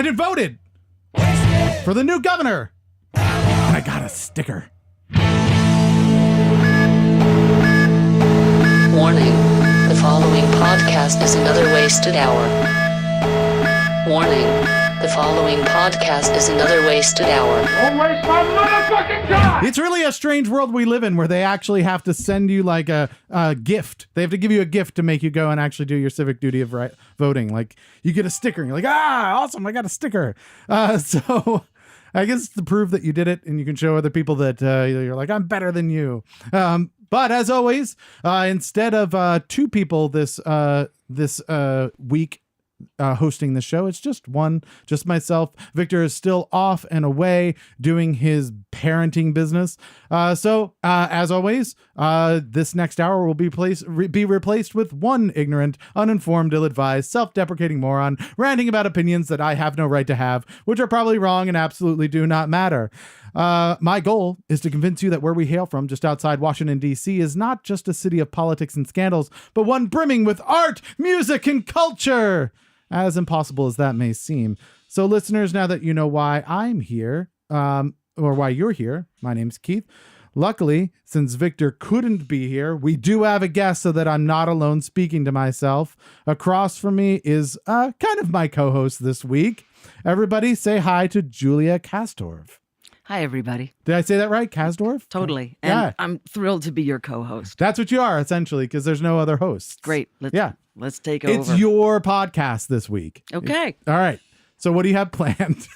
went and voted for the new governor. And I got a sticker. Warning. The following podcast is another wasted hour. Warning. The following podcast is another wasted hour. Don't waste my motherfucking time! It's really a strange world we live in where they actually have to send you like a gift. They have to give you a gift to make you go and actually do your civic duty of voting. Like you get a sticker and you're like, awesome, I got a sticker. So I guess it's to prove that you did it and you can show other people that you're like, I'm better than you. But as always, instead of two people this week, hosting the show, it's just myself. Victor is still off and away doing his parenting business. So as always, this next hour will be replaced with one ignorant, uninformed, ill-advised, self-deprecating moron ranting about opinions that I have no right to have, which are probably wrong and absolutely do not matter. My goal is to convince you that where we hail from, just outside Washington, D.C., is not just a city of politics and scandals, but one brimming with art, music, and culture. As impossible as that may seem. So listeners, now that you know why I'm here, or why you're here, my name's Keith. Luckily, since Victor couldn't be here, we do have a guest so that I'm not alone speaking to myself. Across from me is kind of my co-host this week. Everybody say hi to Julia Kasdorf. Hi, everybody. Did I say that right? Kasdorf? Totally. And yeah. I'm thrilled to be your co-host. That's what you are, essentially, because there's no other hosts. Great. Let's take over. It's your podcast this week. Okay. All right. So what do you have planned?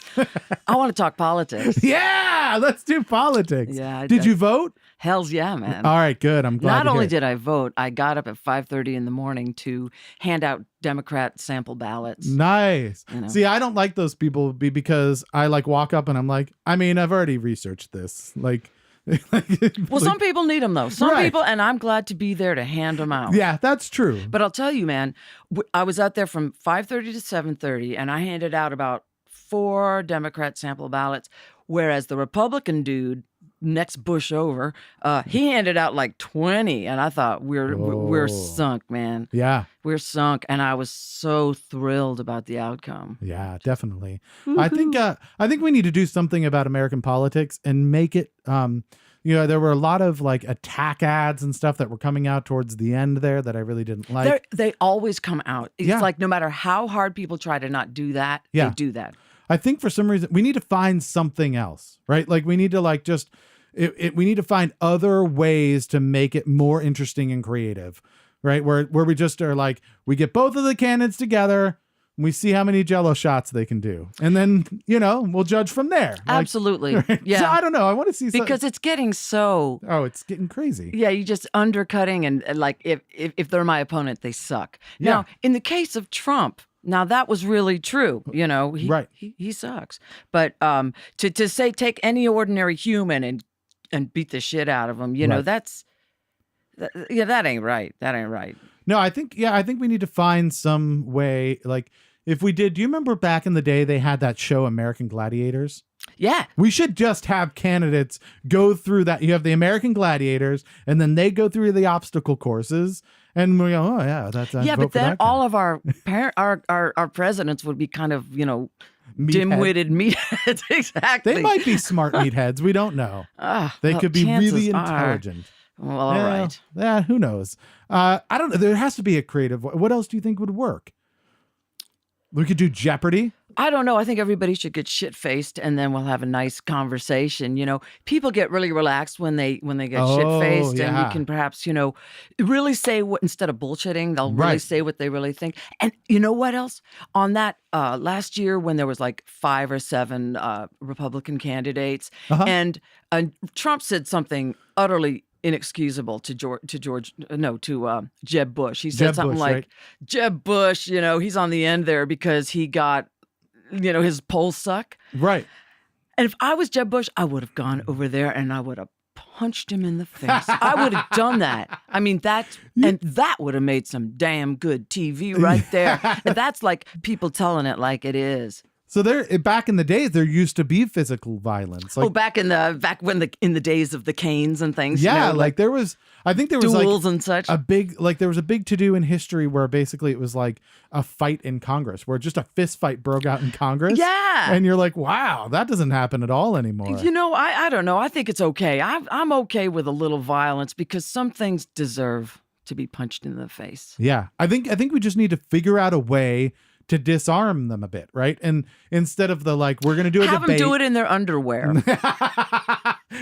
I want to talk politics. Yeah, let's do politics. Yeah. Did you vote? Hells yeah, man. All right, good. I'm glad Not only did I vote, I got up at 5:30 in the morning to hand out Democrat sample ballots. Nice. You know. See, I don't like those people because I like walk up and I'm like, I mean, I've already researched this. Well, some people need them though. Some people, and I'm glad to be there to hand them out. Yeah, that's true. But I'll tell you, man, I was out there from 5:30 to 7:30, and I handed out about 4 Democrat sample ballots, whereas the Republican dude, next Bush over, he handed out like 20, and I thought we're sunk, man. Yeah, we're sunk, and I was so thrilled about the outcome. Yeah, definitely. Woo-hoo. I think we need to do something about American politics and make it. There were a lot of like attack ads and stuff that were coming out towards the end there that I really didn't like. They always come out. It's like no matter how hard people try to not do that, they do that. I think for some reason we need to find something else, right? Like we need to like just. We need to find other ways to make it more interesting and creative, right? Where we just are like, we get both of the candidates together, and we see how many Jello shots they can do. And then, we'll judge from there. Absolutely. Right? Yeah. So I don't know. I want to see because it's getting so. Oh, it's getting crazy. Yeah. You just undercutting and like if they're my opponent, they suck. Yeah. Now, in the case of Trump, now that was really true. He sucks. But to say take any ordinary human and beat the shit out of them, that ain't right. That ain't right. No, I think we need to find some way, like if we did, do you remember back in the day they had that show American Gladiators? Yeah. We should just have candidates go through that. You have the American Gladiators and then they go through the obstacle courses and we go, oh yeah, that's but then all of our presidents would be kind of, dim-witted meatheads. Exactly. They might be smart meatheads. We don't know. They could be really intelligent. Well, all right. Yeah, who knows? I don't know. There has to be a creative. What else do you think would work? We could do Jeopardy. I don't know. I think everybody should get shit-faced, and then we'll have a nice conversation. People get really relaxed when they get shit-faced, and we can perhaps, really say what instead of bullshitting, they'll really say what they really think. And you know what else? On that last year, when there was like 5 or 7 Republican candidates, and Trump said something utterly inexcusable to Jeb Bush. He said something like, Jeb Bush, he's on the end there because he got, his polls suck. Right. And if I was Jeb Bush, I would have gone over there and I would have punched him in the face. I would have done that. I mean, that would have made some damn good TV right there. And that's like people telling it like it is. So back in the days, there used to be physical violence. Like, back in the days of the canes and things. Yeah, like there was, I think there was duels like and such. there was a big to do in history where basically it was like a fight in Congress, where just a fist fight broke out in Congress. Yeah, and you're like, wow, that doesn't happen at all anymore. I don't know. I think it's okay. I'm okay with a little violence because some things deserve to be punched in the face. Yeah, I think we just need to figure out a way to disarm them a bit, right? And instead of the like, we're going to do a have debate. them do it in their underwear.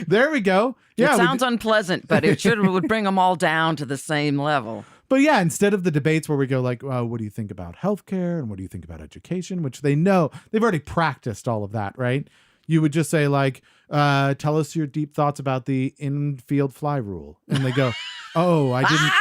There we go. Yeah, it sounds unpleasant, but it would bring them all down to the same level. But yeah, instead of the debates where we go like, what do you think about healthcare and what do you think about education, which they know they've already practiced all of that, right? You would just say like, tell us your deep thoughts about the infield fly rule, and they go, oh, I didn't.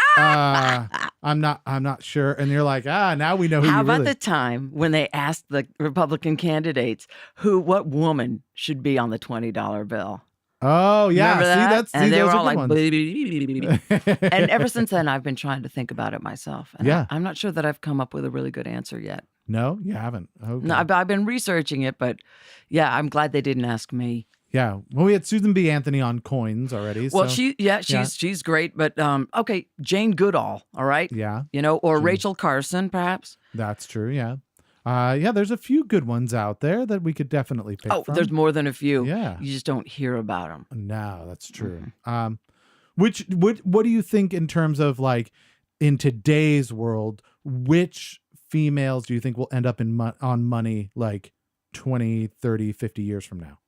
I'm not sure. And you're like, now we know who. How about the time when they asked the Republican candidates what woman should be on the $20 bill? Oh yeah, remember that? And they were all like, and ever since then, I've been trying to think about it myself. And I'm not sure that I've come up with a really good answer yet. No, you haven't. Okay. No, I've been researching it, but yeah, I'm glad they didn't ask me. Yeah, well, we had Susan B. Anthony on coins already. Well, so. she's great, but okay, Jane Goodall, all right, yeah, or Rachel Carson, perhaps. That's true. Yeah, there's a few good ones out there that we could definitely pick. Oh, from. There's more than a few. Yeah, you just don't hear about them. No, that's true. Mm-hmm. What do you think in terms of like in today's world? Which females do you think will end up on money like 20, 30, 50 years from now?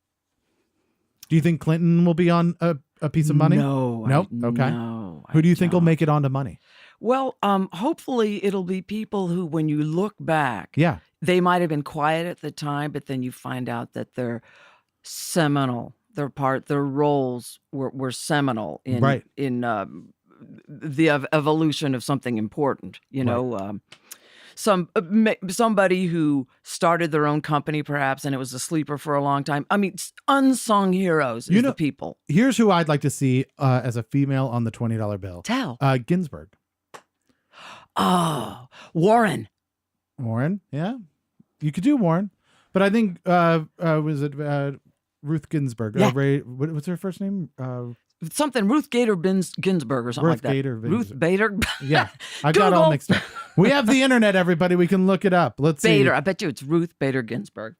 Do you think Clinton will be on a piece of money? No. Nope. Okay. No. Who do you think will make it onto money? Well, hopefully it'll be people who, when you look back, they might have been quiet at the time, but then you find out that they're seminal. Their roles were seminal in the evolution of something important. You know. Somebody who started their own company, perhaps, and it was a sleeper for a long time. I mean, unsung heroes is the people. Here's who I'd like to see as a female on the $20 bill. Tell. Ginsburg. Oh, Warren. Warren, yeah. You could do Warren. But I think, was it Ruth Ginsburg? Yeah. What's her first name? Something Ruth Gator Ginsburg or something like that. Ruth Bader. Yeah, I got all mixed up. We have the internet, everybody. We can look it up. Let's see. Bader. I bet you it's Ruth Bader Ginsburg.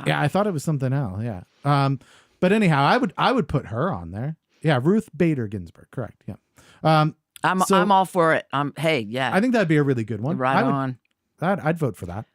Yeah, I thought it was something else. Yeah. But anyhow, I would put her on there. Yeah, Ruth Bader Ginsburg. Correct. Yeah. I'm all for it. Yeah. I think that'd be a really good one. Right on. I'd vote for that.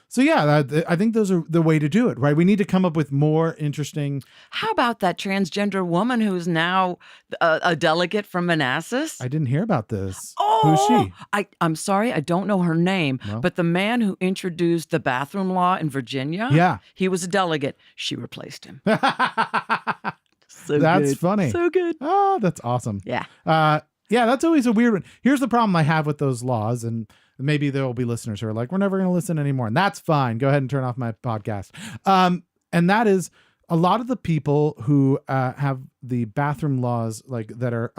So yeah, I think those are the way to do it, right? We need to come up with more interesting. How about that transgender woman who's now a delegate from Manassas? I didn't hear about this. Oh, who's she? I'm sorry, I don't know her name, but the man who introduced the bathroom law in Virginia, he was a delegate. She replaced him. So that's good. Funny. So good. Oh, that's awesome. Yeah. Yeah, that's always a weird one. Here's the problem I have with those laws, and maybe there will be listeners who are like, we're never going to listen anymore. And that's fine. Go ahead and turn off my podcast. And that is a lot of the people who have the bathroom laws like that are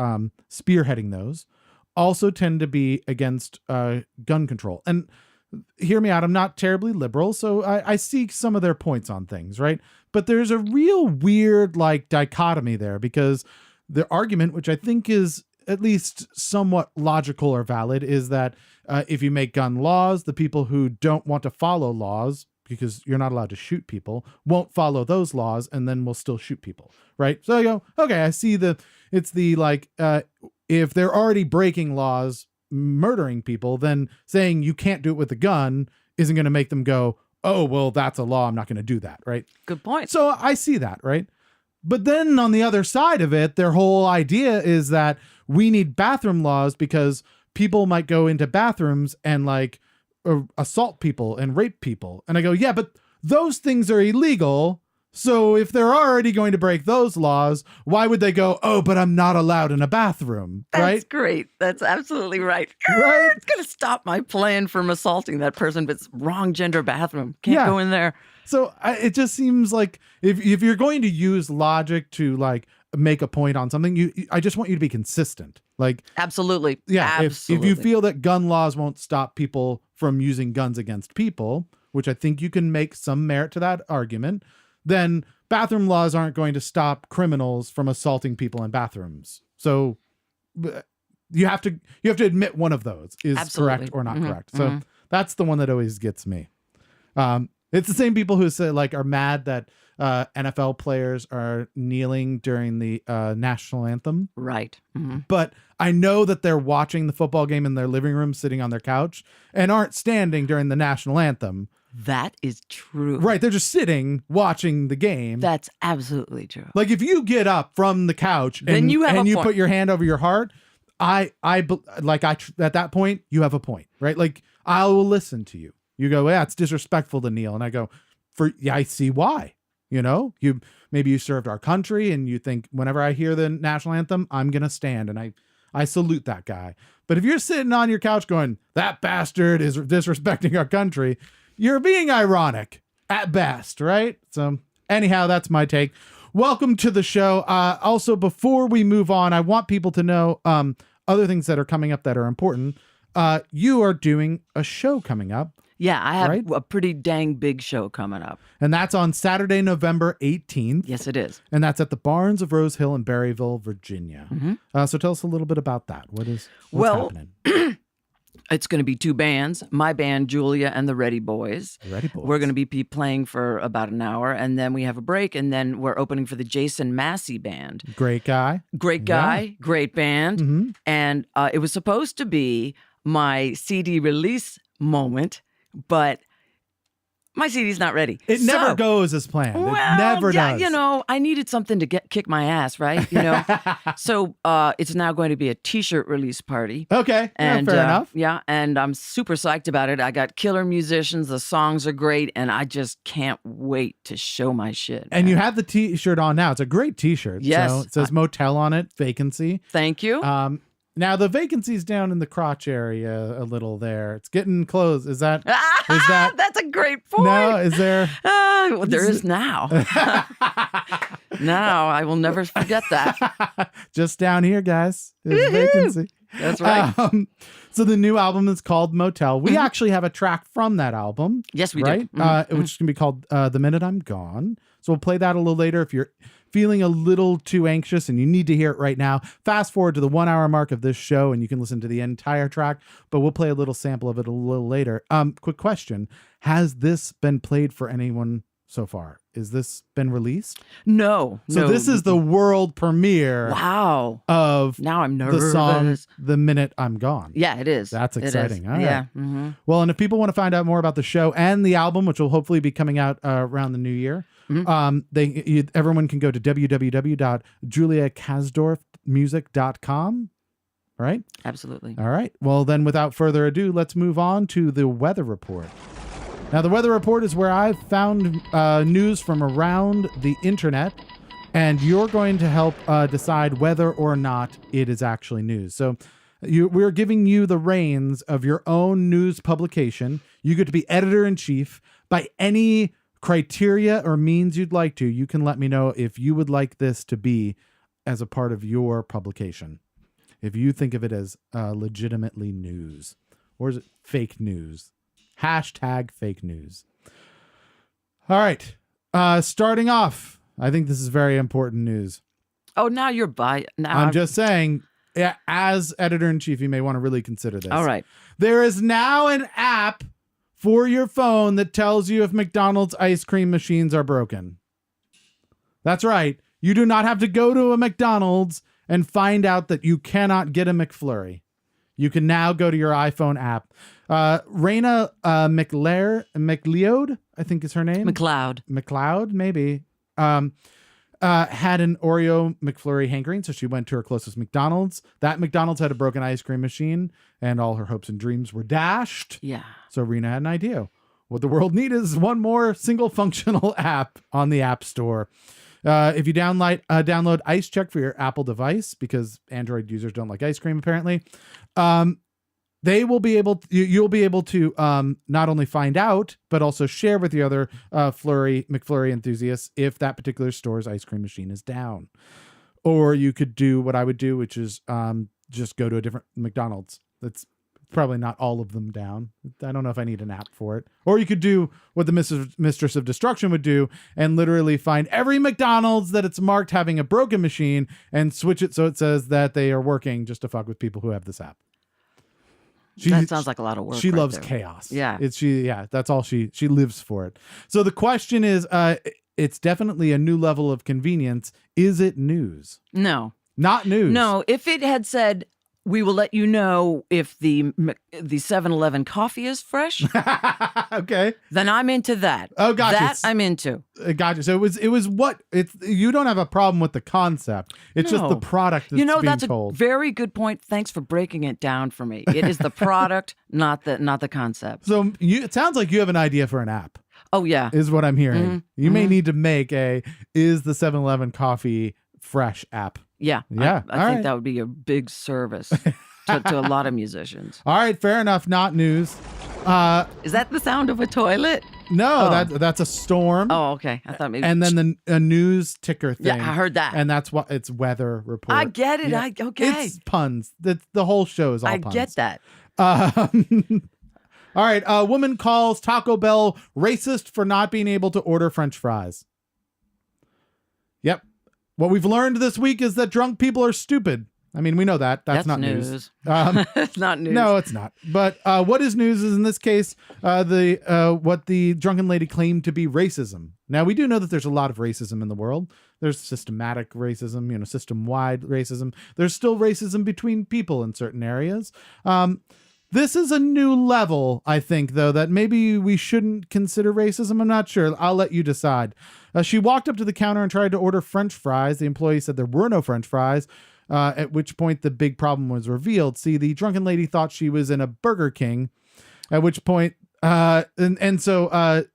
spearheading those also tend to be against gun control. And hear me out. I'm not terribly liberal, so I see some of their points on things, right? But there's a real weird like dichotomy there, because the argument, which I think is at least somewhat logical or valid, is that if you make gun laws, the people who don't want to follow laws, because you're not allowed to shoot people, won't follow those laws and then will still shoot people, right? So you go, okay, I see it's the like, if they're already breaking laws, murdering people, then saying you can't do it with a gun isn't going to make them go, oh, well, that's a law, I'm not going to do that, right? Good point. So I see that, right? But then on the other side of it, their whole idea is that we need bathroom laws because people might go into bathrooms and like assault people and rape people. And I go, yeah, but those things are illegal. So if they're already going to break those laws, why would they go, oh, but I'm not allowed in a bathroom, right? That's great. That's absolutely right. Right? It's going to stop my plan from assaulting that person, but it's wrong gender bathroom. Can't go in there. So it just seems like if you're going to use logic to like make a point on something, I just want you to be consistent. Like absolutely. Yeah. Absolutely. If you feel that gun laws won't stop people from using guns against people, which I think you can make some merit to that argument, then bathroom laws aren't going to stop criminals from assaulting people in bathrooms. So you have to admit one of those is correct or not correct. So that's the one that always gets me. It's the same people who say like are mad that NFL players are kneeling during the national anthem. Right. But I know that they're watching the football game in their living room, sitting on their couch, and aren't standing during the national anthem. That is true. Right. They're just sitting watching the game. That's absolutely true. Like if you get up from the couch then you put your hand over your heart, at that point, you have a point, right? Like I will listen to you. You go, yeah, it's disrespectful to kneel. And I go, I see why. You know, maybe you served our country and you think whenever I hear the national anthem, I'm going to stand. And I salute that guy. But if you're sitting on your couch going, that bastard is disrespecting our country, you're being ironic at best, right? So anyhow, that's my take. Welcome to the show. Also, before we move on, I want people to know other things that are coming up that are important. You are doing a show coming up. Yeah, I have a pretty dang big show coming up. And that's on Saturday, November 18th. Yes, it is. And that's at the Barns of Rose Hill in Berryville, Virginia. So tell us a little bit about that. What's happening? It's going to be two bands. My band, Julia and the Ready Boys. We're going to be playing for about an hour, and then we have a break, and then we're opening for the Jason Massey Band. Great guy. Great band. And it was supposed to be my CD release moment, but my CD's not ready. It never goes as planned. It never does. You know, I needed something to kick my ass, right? You know, so it's now going to be a T-shirt release party. Okay, and fair enough. Yeah, and I'm super psyched about it. I got killer musicians. The songs are great, and I just can't wait to show my shit. And you have the T-shirt on now. It's a great T-shirt. Yes, so it says Motel on it. Vacancy. Thank you. Now the vacancy's down in the crotch area a little there. It's getting close. Is that? That's a great point. No, is there? Well, there is now. Now I will never forget that. Just down here, guys. There's a vacancy. That's right. So the new album is called Motel. We actually have a track from that album. Yes, we do. Which is going to be called The Minute I'm Gone. So we'll play that a little later. If you're feeling a little too anxious and you need to hear it right now, fast forward to the 1 hour mark of this show and you can listen to the entire track, but we'll play a little sample of it a little later. Quick question. Has this been played for anyone so far? Is this been released? No. So this is the world premiere. Wow. Of now I'm nervous. The song The Minute I'm Gone. Yeah, it is. That's exciting. All right. Yeah. Well, and if people want to find out more about the show and the album, which will hopefully be coming out around the new year, everyone can go to www.juliakasdorfmusic.com. Right? Absolutely. All right. Well, then without further ado, let's move on to the weather report. Now, the weather report is where I've found news from around the internet, and you're going to help decide whether or not it is actually news. So we're giving you the reins of your own news publication. You get to be editor-in-chief. By any criteria or means you'd like to, you can let me know if you would like this to be as a part of your publication. If you think of it as legitimately news, or is it fake news? Hashtag fake news. All right. Starting off, I think this is very important news. Oh, now you're I'm just saying, as editor-in-chief, you may want to really consider this. All right. There is now an app for your phone that tells you if McDonald's ice cream machines are broken. That's right. You do not have to go to a McDonald's and find out that you cannot get a McFlurry. You can now go to your iPhone app. Raina McLeod, I think is her name. McLeod, maybe. Had an Oreo McFlurry hankering, so she went to her closest McDonald's. That McDonald's had a broken ice cream machine, and all her hopes and dreams were dashed. Yeah. So Rena had an idea. What the world needs is one more single functional app on the App Store. If you download Ice Check for your Apple device, because Android users don't like ice cream apparently, you'll be able to not only find out but also share with the other McFlurry enthusiasts if that particular store's ice cream machine is down. Or you could do what I would do, which is just go to a different McDonald's. It's probably not all of them down. I don't know if I need an app for it. Or you could do what the Mistress of Destruction would do and literally find every McDonald's that it's marked having a broken machine and switch it so it says that they are working just to fuck with people who have this app. That sounds like a lot of work. She right loves there. chaos. Yeah. That's all she lives for it. So the question is, it's definitely a new level of convenience. Is it news? No. Not news. No, if it had said, we will let you know if the 7-Eleven coffee is fresh, Okay. then I'm into that. Oh, gotcha. That I'm into. Gotcha. So it was what it's. You don't have a problem with the concept. It's just the No. product that's being That's told. a very good point. Thanks for breaking it down for me. It is the product, not the concept. So it sounds like you have an idea for an app. Oh, yeah. Is what I'm hearing. Mhm. You may need to make is the 7-Eleven coffee fresh app. Yeah. Yeah. I All think right. that would be a big service to a lot of musicians. All right, fair enough. Not news. Is that the sound of a toilet? No, Oh. that's a storm. Oh, okay. I thought maybe. And then a news ticker thing. Yeah, I heard that. And that's what it's weather report. I get it. Yeah. Okay. It's puns. The whole show is all I puns. get that. All right. A woman calls Taco Bell racist for not being able to order French fries. Yep. What we've learned this week is that drunk people are stupid. I mean, we know that. That's not news. It's not news. No, it's not. But what is news is in this case, what the drunken lady claimed to be racism. Now, we do know that there's a lot of racism in the world. There's systematic racism, system-wide racism. There's still racism between people in certain areas. This is a new level, I think, though, that maybe we shouldn't consider racism. I'm not sure. I'll let you decide. She walked up to the counter and tried to order French fries. The employee said there were no French fries. At which point the big problem was revealed. See, the drunken lady thought she was in a Burger King, at which point, so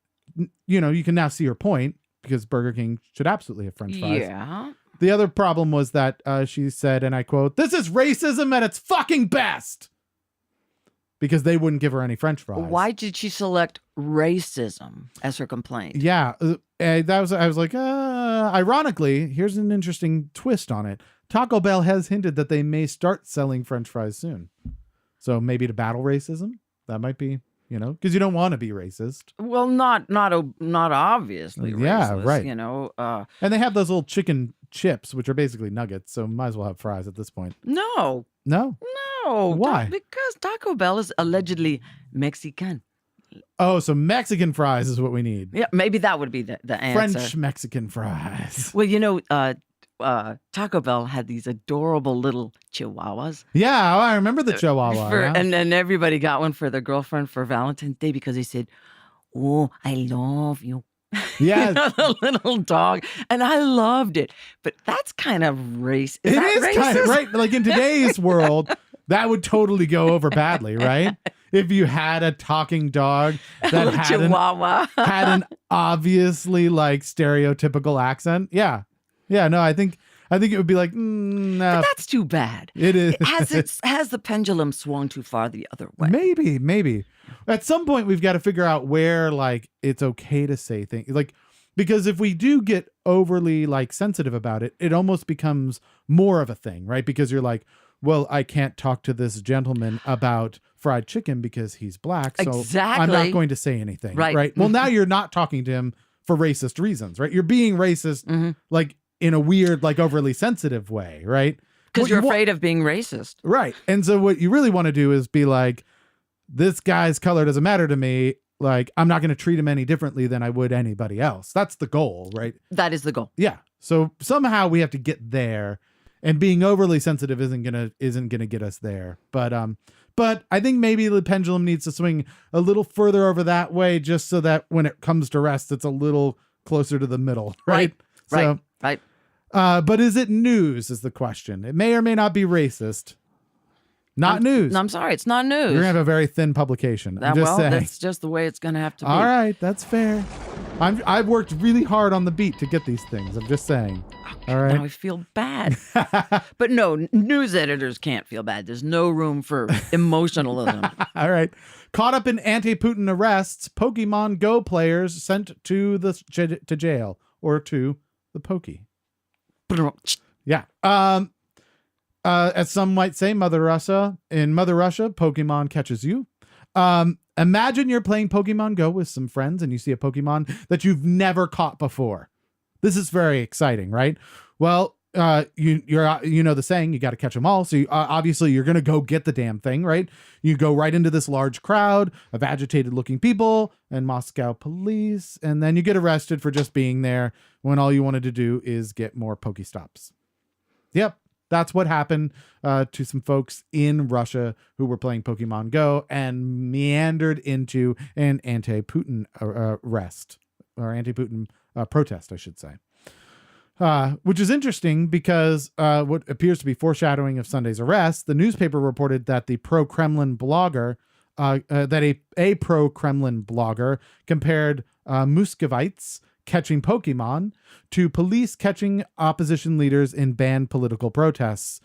you can now see her point because Burger King should absolutely have French fries. Yeah. The other problem was that she said, and I quote, "This is racism at its fucking best," because they wouldn't give her any French fries. Why did she select racism as her complaint? Yeah, I was like, ironically, here's an interesting twist on it. Taco Bell has hinted that they may start selling French fries soon. So maybe to battle racism, that might be, because you don't want to be racist. Well, not obviously racist. Yeah, right. And they have those little chicken chips, which are basically nuggets. So might as well have fries at this point. No. No? Why? Because Taco Bell is allegedly Mexican. Oh, so Mexican fries is what we need. Yeah, maybe that would be the answer. French Mexican fries. Well, Taco Bell had these adorable little chihuahuas. Yeah, I remember the Chihuahua. Yeah. And then everybody got one for their girlfriend for Valentine's Day because they said, "Oh, I love you." Yeah. The little dog. And I loved it. But that's kind of racist. It is kind of, right? Like in today's world, that would totally go over badly, right? If you had a talking dog that had an obviously like stereotypical accent. Yeah. Yeah, no, I think it would be like, no. But that's too bad. It is. Has the pendulum swung too far the other way? Maybe. At some point, we've got to figure out where like it's okay to say things. Like, because if we do get overly like sensitive about it, it almost becomes more of a thing, right? Because you're like, well, I can't talk to this gentleman about fried chicken because he's black. So Exactly. I'm not going to say anything. Right. Well, now you're not talking to him for racist reasons, right? You're being racist, like in a weird, like overly sensitive way, right? Because you're afraid of being racist. Right. And so what you really want to do is be like, this guy's color doesn't matter to me. Like, I'm not going to treat him any differently than I would anybody else. That's the goal, right? That is the goal. Yeah. So somehow we have to get there, and being overly sensitive isn't gonna get us there. But I think maybe the pendulum needs to swing a little further over that way, just so that when it comes to rest, it's a little closer to the middle, right? Right. But is it news is the question. It may or may not be racist. Not news. No, I'm sorry. It's not news. You're going to have a very thin publication. I'm just saying. That's just the way it's going to have to be. All right. That's fair. I've worked really hard on the beat to get these things. I'm just saying. All right. Now I feel bad. But no, news editors can't feel bad. There's no room for emotionalism. All right. Caught up in anti-Putin arrests, Pokemon Go players sent to jail or to the Pokey. Yeah. as some might say, Mother Russia. In Mother Russia, Pokemon catches you. Imagine you're playing Pokemon Go with some friends and you see a Pokemon that you've never caught before. This is very exciting, right? Well, you know the saying, you got to catch them all. So obviously you're going to go get the damn thing, right? You go right into this large crowd of agitated looking people and Moscow police. And then you get arrested for just being there when all you wanted to do is get more Pokestops. Yep. That's what happened to some folks in Russia who were playing Pokemon Go and meandered into an anti-Putin arrest or anti-Putin protest, I should say. Which is interesting because what appears to be foreshadowing of Sunday's arrest, the newspaper reported that the pro-Kremlin blogger, a pro-Kremlin blogger compared Muscovites catching Pokemon to police catching opposition leaders in banned political protests.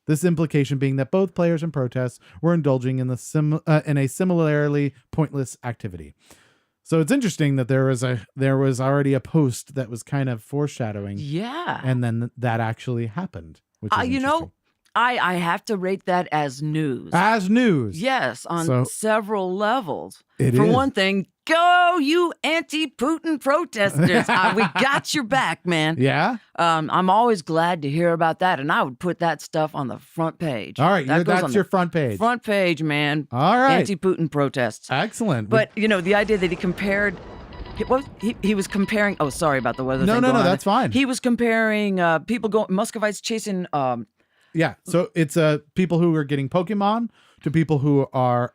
This implication being that both players and protests were indulging in in a similarly pointless activity. So it's interesting that there was already a post that was kind of foreshadowing. Yeah. And then that actually happened. Which is interesting. I have to rate that as news. As news. Yes, on several levels. For one thing, go you anti-Putin protesters. We got your back, man. Yeah. I'm always glad to hear about that, and I would put that stuff on the front page. All right, that's your front page. Front page, man. All right. Anti-Putin protests. Excellent. But the idea that he compared. He was comparing. Oh, sorry about the weather. No, that's fine. He was comparing people Muscovites chasing. Yeah, so it's people who are getting Pokemon to people who are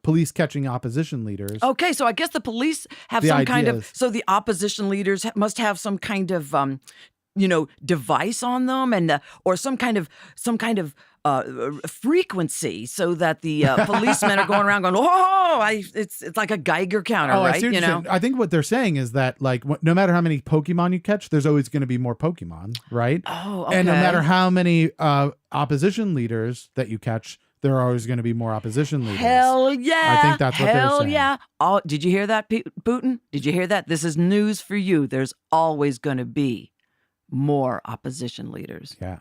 police catching opposition leaders. Okay, so I guess the police have some kind of. So the opposition leaders must have some kind of, device on them, or some kind of frequency, so that the policemen are going around going, "Oh, it's like a Geiger counter, right?" I see I think what they're saying is that no matter how many Pokemon you catch, there's always going to be more Pokemon, right? Oh, okay. And no matter how many opposition leaders that you catch, there are always going to be more opposition leaders. Hell yeah! I think that's what they're saying. Hell yeah! Did you hear that, Putin? Did you hear that? This is news for you. There's always going to be more opposition leaders. Yeah.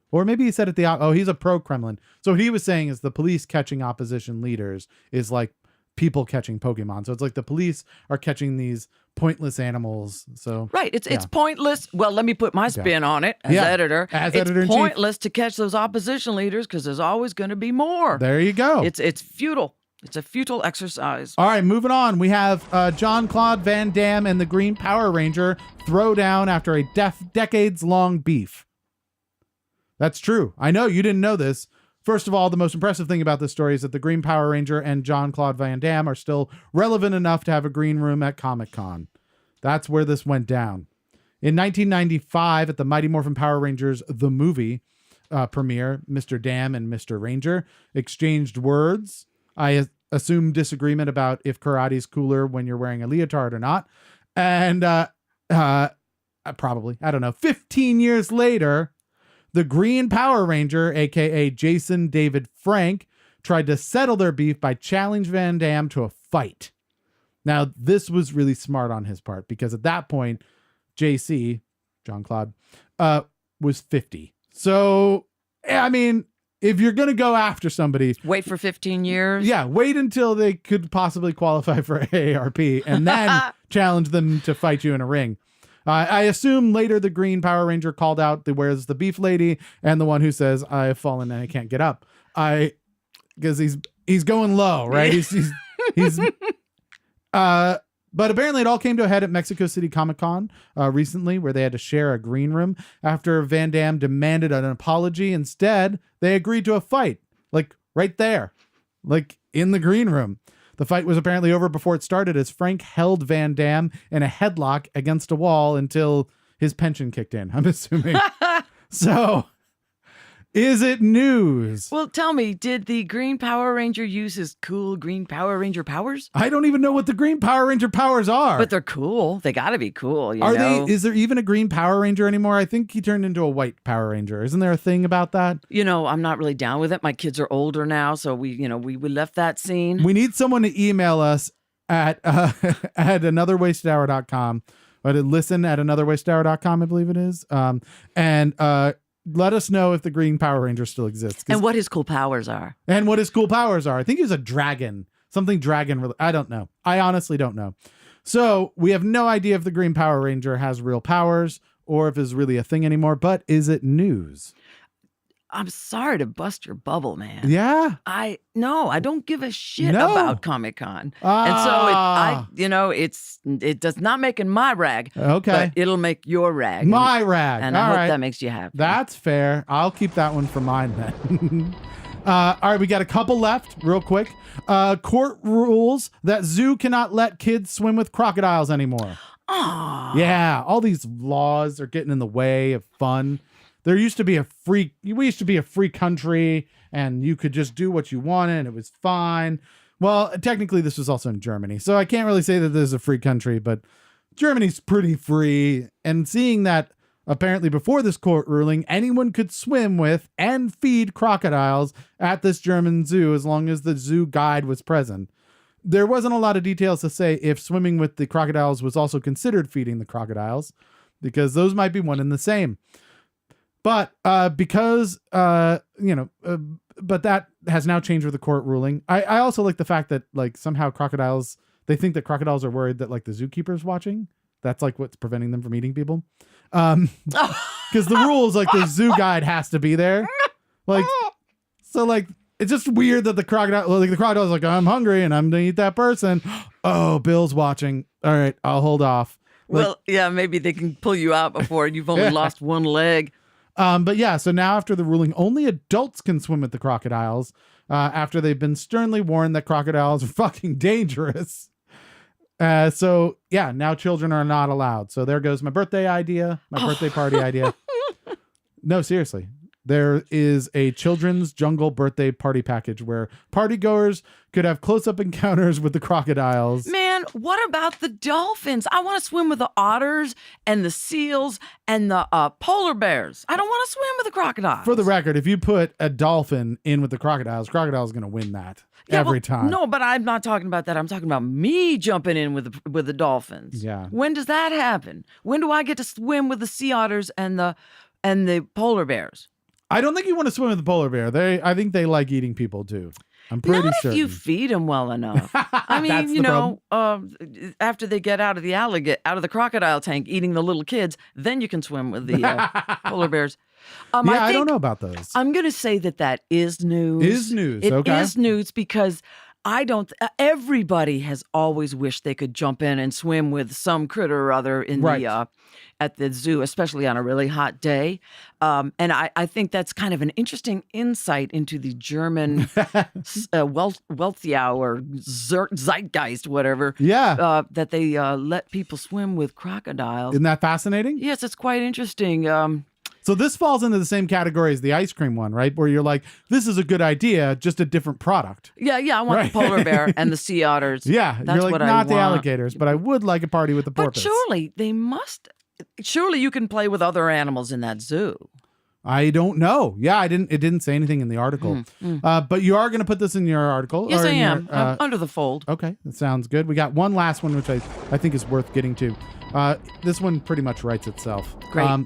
Or maybe he said he's a pro-Kremlin. So what he was saying is the police catching opposition leaders is like people catching Pokemon. So it's like the police are catching these pointless animals. So right, it's pointless. Well, let me put my spin on it as editor. It's pointless to catch those opposition leaders because there's always going to be more. There you go. It's futile. It's a futile exercise. All right, moving on. We have Jean-Claude Van Damme and the Green Power Ranger throw down after a decades-long beef. That's true. I know you didn't know this. First of all, the most impressive thing about this story is that the Green Power Ranger and Jean-Claude Van Damme are still relevant enough to have a green room at Comic-Con. That's where this went down. In 1995, at the Mighty Morphin Power Rangers The Movie premiere, Mr. Damme and Mr. Ranger exchanged words. I assume disagreement about if karate's cooler when you're wearing a leotard or not. And probably, I don't know, 15 years later, the Green Power Ranger, a.k.a. Jason David Frank, tried to settle their beef by challenging Van Damme to a fight. Now, this was really smart on his part because at that point, JC, Jean-Claude, was 50. So, I mean, if you're going to go after somebody... Wait for 15 years? Yeah, wait until they could possibly qualify for AARP and then challenge them to fight you in a ring. I assume later the Green Power Ranger called out the beef lady and the one who says, "I have fallen and I can't get up." Because he's going low, right? But apparently it all came to a head at Mexico City Comic-Con recently, where they had to share a green room after Van Damme demanded an apology. Instead, they agreed to a fight, like right there, like in the green room. The fight was apparently over before it started as Frank held Van Damme in a headlock against a wall until his pension kicked in, I'm assuming. So, is it news? Well, tell me, did the Green Power Ranger use his cool Green Power Ranger powers? I don't even know what the Green Power Ranger powers are. But they're cool. They gotta be cool, you know? Is there even a Green Power Ranger anymore? I think he turned into a white Power Ranger. Isn't there a thing about that? I'm not really down with it. My kids are older now, so we left that scene. We need someone to email us at anotherwastedhour.com or to listen at anotherwastedhour.com, I believe it is. And let us know if the Green Power Ranger still exists. And what his cool powers are. And what his cool powers are. I think he's a dragon. Something dragon. I don't know. I honestly don't know. So we have no idea if the Green Power Ranger has real powers or if it's really a thing anymore. But is it news? I'm sorry to bust your bubble, man. Yeah. I don't give a shit about Comic-Con. And so it does not make in my rag. Okay. But it'll make your rag. My rag. And I hope that makes you happy. That's fair. I'll keep that one for mine then. All right, we got a couple left real quick. Court rules that zoo cannot let kids swim with crocodiles anymore. Aww. Yeah, all these laws are getting in the way of fun. We used to be a free country and you could just do what you wanted and it was fine. Well, technically this was also in Germany. So I can't really say that this is a free country, but Germany's pretty free. And seeing that apparently before this court ruling, anyone could swim with and feed crocodiles at this German zoo as long as the zoo guide was present. There wasn't a lot of details to say if swimming with the crocodiles was also considered feeding the crocodiles, because those might be one and the same. But but that has now changed with the court ruling. I also like the fact that like somehow they think that crocodiles are worried that like the zookeeper's watching. That's like what's preventing them from eating people. Because the rules, like the zoo guide has to be there. Like, so like, it's just weird that the crocodile's like, I'm hungry and I'm going to eat that person. Oh, Bill's watching. All right, I'll hold off. Well, yeah, maybe they can pull you out before you've only lost one leg. But yeah, so now after the ruling, only adults can swim with the crocodiles after they've been sternly warned that crocodiles are fucking dangerous. So yeah, now children are not allowed. So there goes my birthday party idea. No, seriously. There is a children's jungle birthday party package where partygoers could have close-up encounters with the crocodiles. Man, what about the dolphins? I want to swim with the otters and the seals and the polar bears. I don't want to swim with the crocodiles. For the record, if you put a dolphin in with the crocodile's going to win that every time. No, but I'm not talking about that. I'm talking about me jumping in with the dolphins. Yeah. When does that happen? When do I get to swim with the sea otters and the polar bears? I don't think you want to swim with the polar bear. I think they like eating people too. I'm pretty sure. If you feed them well enough. I mean, after they get out of the crocodile tank eating the little kids, then you can swim with the polar bears. I don't know about those. I'm going to say that is news. Is news, It is news because everybody has always wished they could jump in and swim with some critter or other at the zoo, especially on a really hot day. And I think that's kind of an interesting insight into the German wealthy or zeitgeist, whatever. Yeah. That they let people swim with crocodiles. Isn't that fascinating? Yes, it's quite interesting. So this falls into the same category as the ice cream one, right? Where you're like, this is a good idea, just a different product. Yeah, I want the polar bear and the sea otters. Yeah, that's you're like, what not I want. the alligators, but I would like a party with the porpoise. But surely you can play with other animals in that zoo. I don't know. Yeah, it didn't say anything in the article. But you are going to put this in your article. Yes, I am. Under the fold. Okay, that sounds good. We got one last one, which I think is worth getting to. This one pretty much writes itself. Great.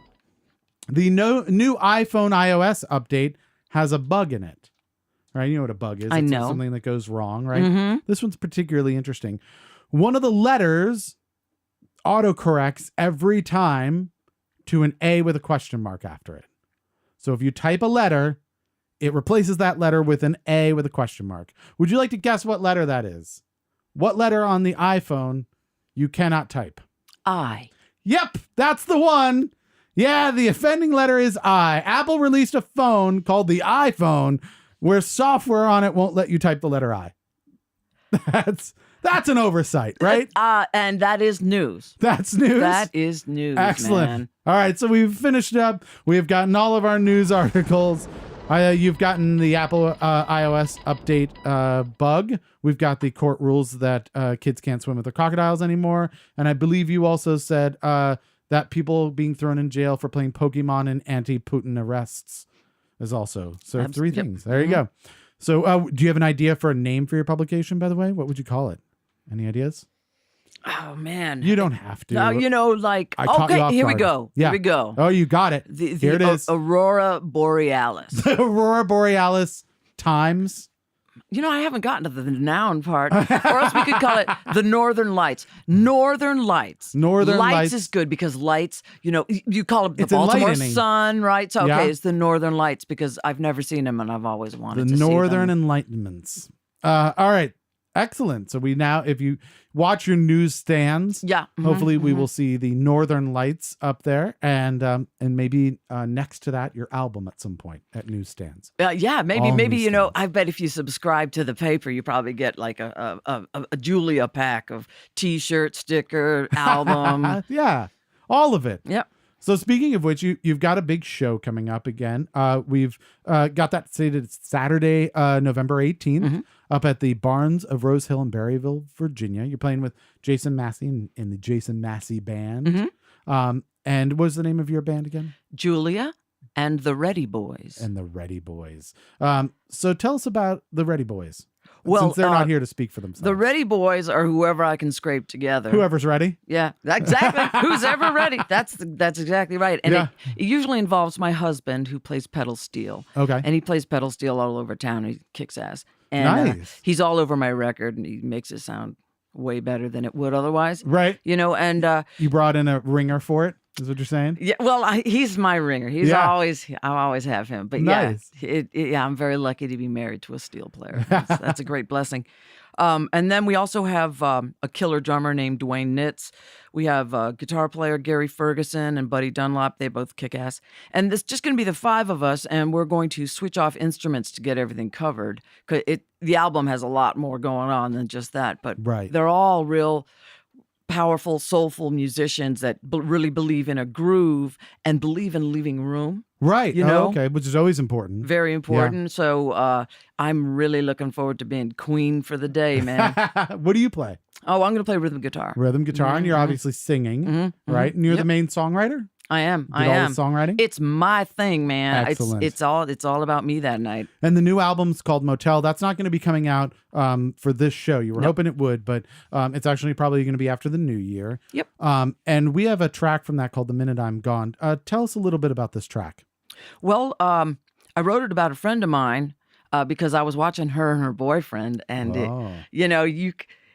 The new iPhone iOS update has a bug in it. Right? You know what a bug is. I It's know. something that goes wrong, right? Mm-hmm. This one's particularly interesting. One of the letters autocorrects every time to an A with a question mark after it. So if you type a letter, it replaces that letter with an A with a question mark. Would you like to guess what letter that is? What letter on the iPhone you cannot type? I. Yep, that's the one. Yeah, the offending letter is I. Apple released a phone called the iPhone where software on it won't let you type the letter I. That's an oversight, right? And that is news. That's news. That is news. Excellent. Man. All right, so we've finished up. We've gotten all of our news articles. You've gotten the Apple iOS update bug. We've got the court rules that kids can't swim with the crocodiles anymore. And I believe you also said that people being thrown in jail for playing Pokemon and anti-Putin arrests is also. So three things. There you go. So do you have an idea for a name for your publication, by the way? What would you call it? Any ideas? Oh man. You don't have to. No, like I caught you okay, off here we guard. go. Yeah. Here we go. Oh, you got it. Here it is. Aurora Borealis. Aurora Borealis times. I haven't gotten to the noun part, or else we could call it the Northern Lights. Northern Lights. Northern Lights Lights is good because lights, you call it the It's Baltimore enlightening. Sun, right? So, okay, Yeah. it's the Northern Lights because I've never seen them and I've always wanted the to Northern see them. Enlightenments. All right. Excellent. So we now, if you watch your newsstands, Yeah. hopefully we will see the Northern Lights up there, and maybe next to that your album at some point at newsstands. Yeah, maybe All newsstands. I bet if you subscribe to the paper, you probably get like a Julia pack of T-shirt, sticker, album. Yeah, all of it. Yep. So speaking of which, you've got a big show coming up again. We've got that stated Saturday, November 18th, up at the Barns of Rose Hill in Berryville, Virginia. You're playing with Jason Massey in the Jason Massey Band. And what was the name of your band again? Julia and the Ready Boys. And the Ready Boys. So tell us about the Ready Boys. Well, since they're not here to speak for themselves. The Ready Boys are whoever I can scrape together. Whoever's ready. Yeah, exactly. Who's ever ready? That's exactly right. And it usually involves my husband who plays pedal steel. Okay. And he plays pedal steel all over town. He kicks ass. And Nice. he's all over my record, and he makes it sound way better than it would otherwise. Right. And you brought in a ringer for it, is what you're saying? yeah, well, he's my ringer. I always have him. But Nice. yeah, I'm very lucky to be married to a steel player. That's a great blessing. And then we also have a killer drummer named Dwayne Nitz. We have a guitar player Gary Ferguson and Buddy Dunlop. They both kick ass. And it's just going to be the five of us, and we're going to switch off instruments to get everything covered. 'Cause the album has a lot more going on than just that. But Right. they're all real powerful, soulful musicians that really believe in a groove and believe in leaving room. Right. You know? Okay, which is always important. Very important. So I'm really looking forward to being queen for the day, man. What do you play? Oh, I'm going to play rhythm guitar. Rhythm guitar, and you're obviously singing, right? And you're the main songwriter? I am. Did all the songwriting? It's my thing, man. Excellent. It's all about me that night. And the new album's called Motel. That's not going to be coming out for this show. You were hoping it would, but it's actually probably going to be after the new year. Yep. And we have a track from that called The Minute I'm Gone. Tell us a little bit about this track. Well, I wrote it about a friend of mine because I was watching her and her boyfriend, and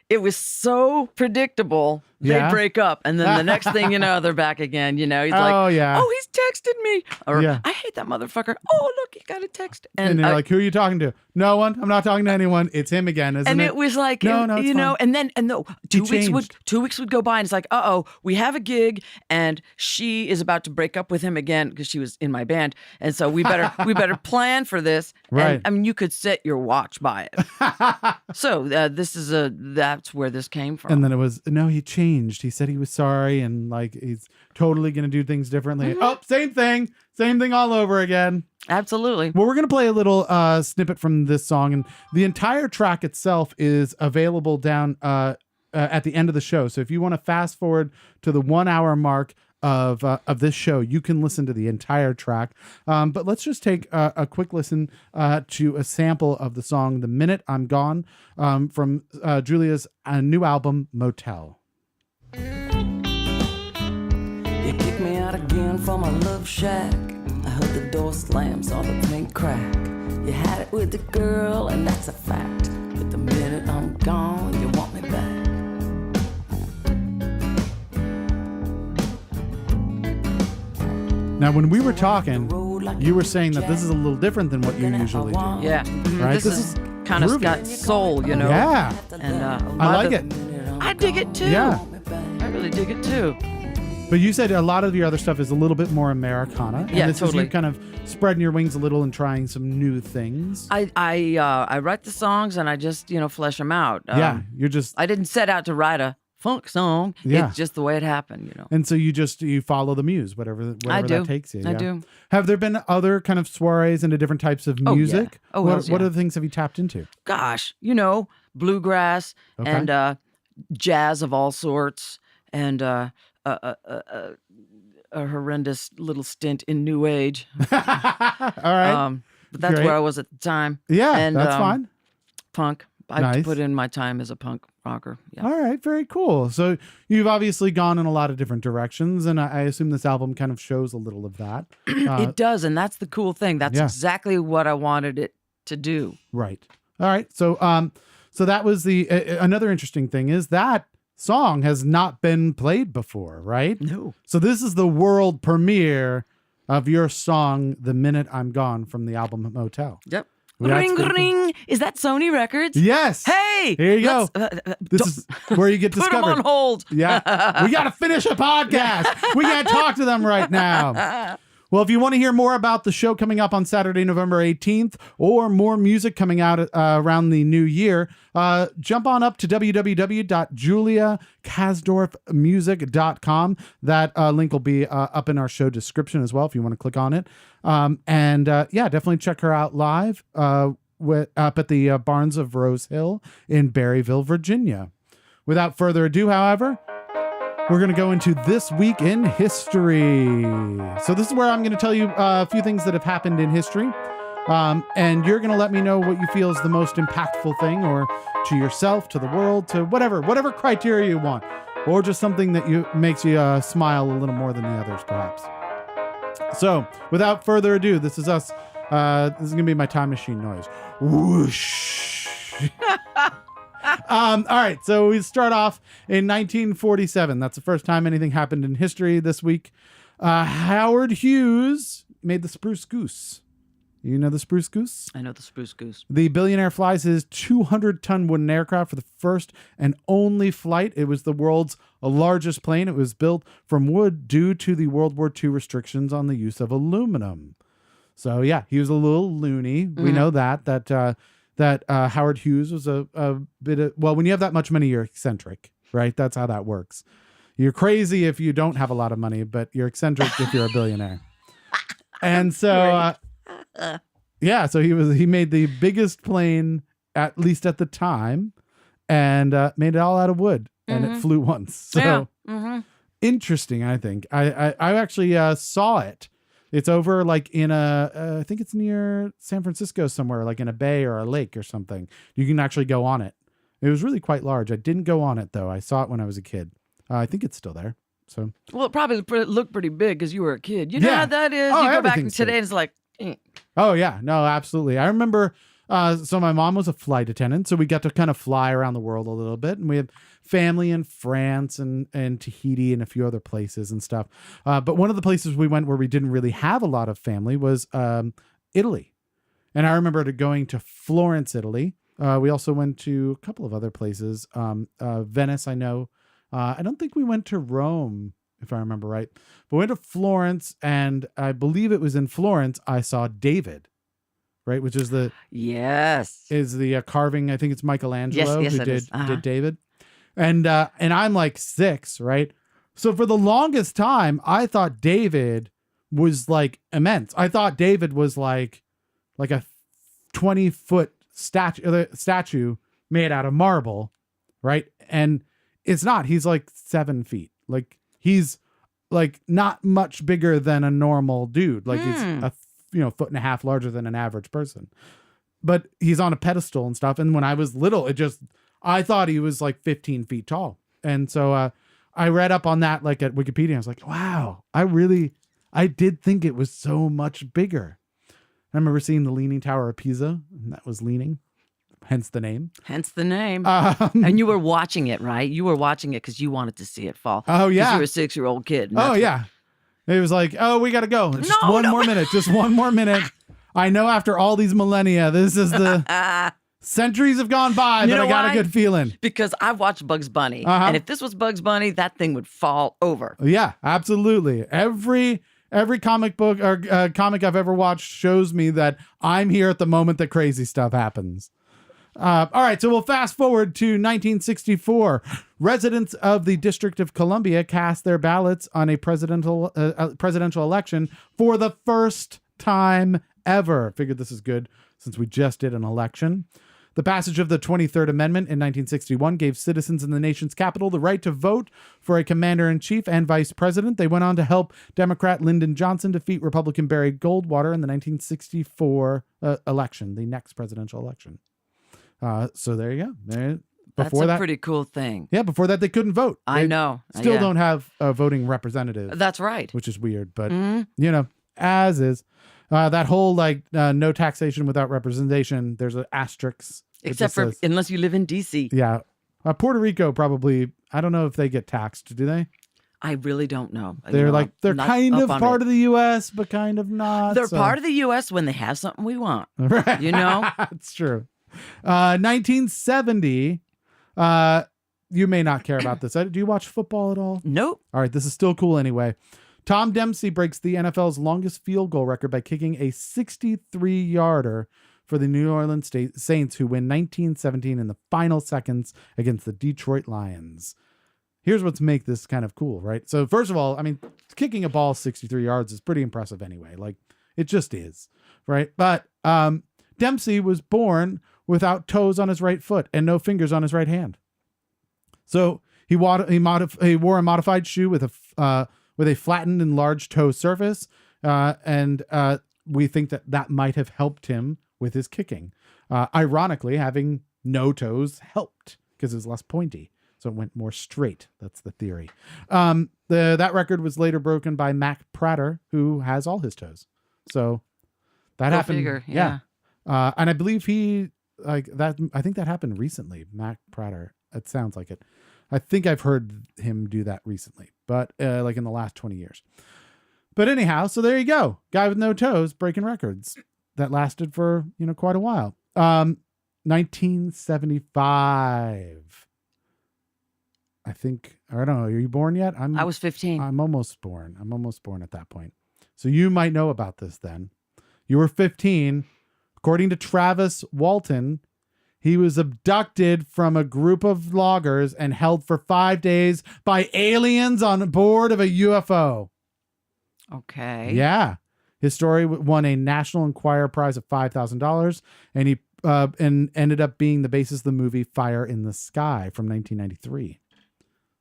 it was so predictable. They break up, and then the next thing you know, they're back again. He's like, oh, he's texted me. Or, Yeah. I hate that motherfucker. Oh, look, he got a text. And you're like, who are you talking to? No one. I'm not talking to anyone. It's him again, isn't it? And it was like, No, it's fine. and then two changed. weeks would go by, and it's like, we have a gig, and she is about to break up with him again because she was in my band, and so we better plan for this. Right. And, I mean, you could set your watch by it. So that's where this came from. And then it was, no, he changed. He said he was sorry, and like he's totally going to do things differently. Oh, same thing all over again. Absolutely. Well, we're going to play a little snippet from this song, and the entire track itself is available down at the end of the show. So if you want to fast forward to the 1 hour mark of this show, you can listen to the entire track. But let's just take a quick listen to a sample of the song "The Minute I'm Gone" from Julia's new album Motel. You kicked me out again from my love shack. I heard the door slam, saw the paint crack. You had it with the girl, and that's a fact. But the minute I'm gone, you want me back. Now, when we were talking, you were saying that this is a little different than what you usually do. Yeah. Right? This is kind of groovy. got soul, Yeah. And I like it. I dig it too. Yeah. I really dig it too. But you said a lot of your other stuff is a little bit more Americana. And Yeah, this totally. is you kind of spreading your wings a little and trying some new things. I write the songs and I just flesh them out. Yeah, you're just, I didn't set out to write a funk song. Yeah. It's just the way it happened. and so you follow the muse, whatever I do. that takes you. I yeah. do. Have there been other kind of soirees into different types of music? yeah. Oh, what hells yeah. other things have you tapped into? Gosh, bluegrass Okay. and jazz of all sorts, and a horrendous little stint in New Age. All right. But that's Great. where I was at the time. Yeah, and that's fine. Punk. I Nice. put in my time as a punk rocker. Yeah. All right, very cool. So you've obviously gone in a lot of different directions, and I assume this album kind of shows a little of that. It does, and that's the cool thing. That's exactly what I wanted it to do. Right. All right. So so that was the another interesting thing is that song has not been played before, right? No. So this is the world premiere of your song, "The Minute I'm Gone," from the album Motel. Yep. Well, that's Ring, pretty cool. ring. Is that Sony Records? Yes. Hey. Here you go. This is where you get Put them discovered. on hold. Yeah. We got to finish a podcast. We can't talk to them right now. Well, if you want to hear more about the show coming up on Saturday, November 18th, or more music coming out around the new year, jump on up to www.juliakasdorfmusic.com. That link will be up in our show description as well if you want to click on it. Definitely check her out live up at the Barns of Rose Hill in Berryville, Virginia. Without further ado, however, we're going to go into This Week in History. So this is where I'm going to tell you a few things that have happened in history. And you're going to let me know what you feel is the most impactful thing, or to yourself, to the world, to whatever criteria you want, or just something that makes you smile a little more than the others, perhaps. So without further ado, this is us. This is going to be my time machine noise. Whoosh. All right, so we start off in 1947. That's the first time anything happened in history this week. Howard Hughes made the Spruce Goose. You know the Spruce Goose? I know the Spruce Goose. The billionaire flies his 200-ton wooden aircraft for the first and only flight. It was the world's largest plane. It was built from wood due to the World War II restrictions on the use of aluminum. So yeah, he was a little loony. We know that Howard Hughes was a bit of, well, when you have that much money, you're eccentric, right? That's how that works. You're crazy if you don't have a lot of money, but you're eccentric if you're a billionaire. And so, so he made the biggest plane, at least at the time, and made it all out of wood, and it flew once. So interesting, I think. I actually saw it. It's over like in I think it's near San Francisco somewhere, like in a bay or a lake or something. You can actually go on it. It was really quite large. I didn't go on it though. I saw it when I was a kid. I think it's still there. So well, it probably looked pretty big because you were a kid. You know how that is. You go back today and it's like. Oh yeah, no, absolutely. I remember. So my mom was a flight attendant, so we got to kind of fly around the world a little bit, and we have family in France and Tahiti and a few other places and stuff. But one of the places we went where we didn't really have a lot of family was Italy. And I remember going to Florence, Italy. We also went to a couple of other places. Venice, I know. I don't think we went to Rome, if I remember right. But we went to Florence, and I believe it was in Florence I saw David. Right, which is the carving. I think it's Michelangelo who did David, and I'm like 6, right? So for the longest time, I thought David was like immense. I thought David was like a 20-foot statue made out of marble, right? And it's not. He's like 7 feet. Like he's like not much bigger than a normal dude. Like he's a 1.5 feet larger than an average person, but he's on a pedestal and stuff. And when I was little, I thought he was like 15 feet tall. And so, I read up on that, like at Wikipedia. I was like, wow, I did think it was so much bigger. I remember seeing the Leaning Tower of Pisa, and that was leaning, hence the name. And you were watching it, right? You were watching it because you wanted to see it fall. Oh yeah. Because you were a 6-year-old kid. Oh yeah. It was like, oh, we got to go. Just one more minute. Just one more minute. I know after all these millennia, this is the centuries have gone by, but I got a good feeling. Because I've watched Bugs Bunny. And if this was Bugs Bunny, that thing would fall over. Yeah, absolutely. Every comic book or comic I've ever watched shows me that I'm here at the moment that crazy stuff happens. All right, so we'll fast forward to 1964. Residents of the District of Columbia cast their ballots on a presidential election for the first time ever. Figured this is good since we just did an election. The passage of the 23rd Amendment in 1961 gave citizens in the nation's capital the right to vote for a commander-in-chief and vice president. They went on to help Democrat Lyndon Johnson defeat Republican Barry Goldwater in the 1964 election, the next presidential election. So there you go. That's Before a pretty cool thing. Yeah, before that they couldn't vote. I They know. Still Yeah. don't have a voting representative. That's right. Which is weird, but Mm-hmm. as is. That whole no taxation without representation, there's an asterisk. Except for unless you live in D.C. Yeah. Puerto Rico probably, I don't know if they get taxed, do they? I really don't know. They're kind of part of the U.S., but kind of not. They're part of the U.S. when they have something we want. Right. You know? It's true. 1970, you may not care about this. Do you watch football at all? Nope. All right, this is still cool anyway. Tom Dempsey breaks the NFL's longest field goal record by kicking a 63-yarder for the New Orleans Saints, who win 19-17 in the final seconds against the Detroit Lions. Here's what's make this kind of cool, right? So first of all, I mean, kicking a ball 63 yards is pretty impressive anyway. Like, it just is, right? But Dempsey was born without toes on his right foot and no fingers on his right hand. So he wore a modified shoe with a flattened and large toe surface, and we think that might have helped him with his kicking. Ironically, having no toes helped because it was less pointy. So it went more straight. That's the theory. That record was later broken by Mac Prater, who has all his toes. So that happened. Figure, yeah. And I believe I think that happened recently. Mac Prater. It sounds like it. I think I've heard him do that recently, but like in the last 20 years. But anyhow, so there you go. Guy with no toes breaking records. That lasted for, quite a while. 1975. I think, I don't know. Are you born yet? I was 15. I'm almost born. I'm almost born at that point. So you might know about this then. You were 15. According to Travis Walton, he was abducted from a group of loggers and held for 5 days by aliens on board of a UFO. Okay. Yeah. His story won a National Enquirer Prize of $5,000, and he ended up being the basis of the movie Fire in the Sky from 1993.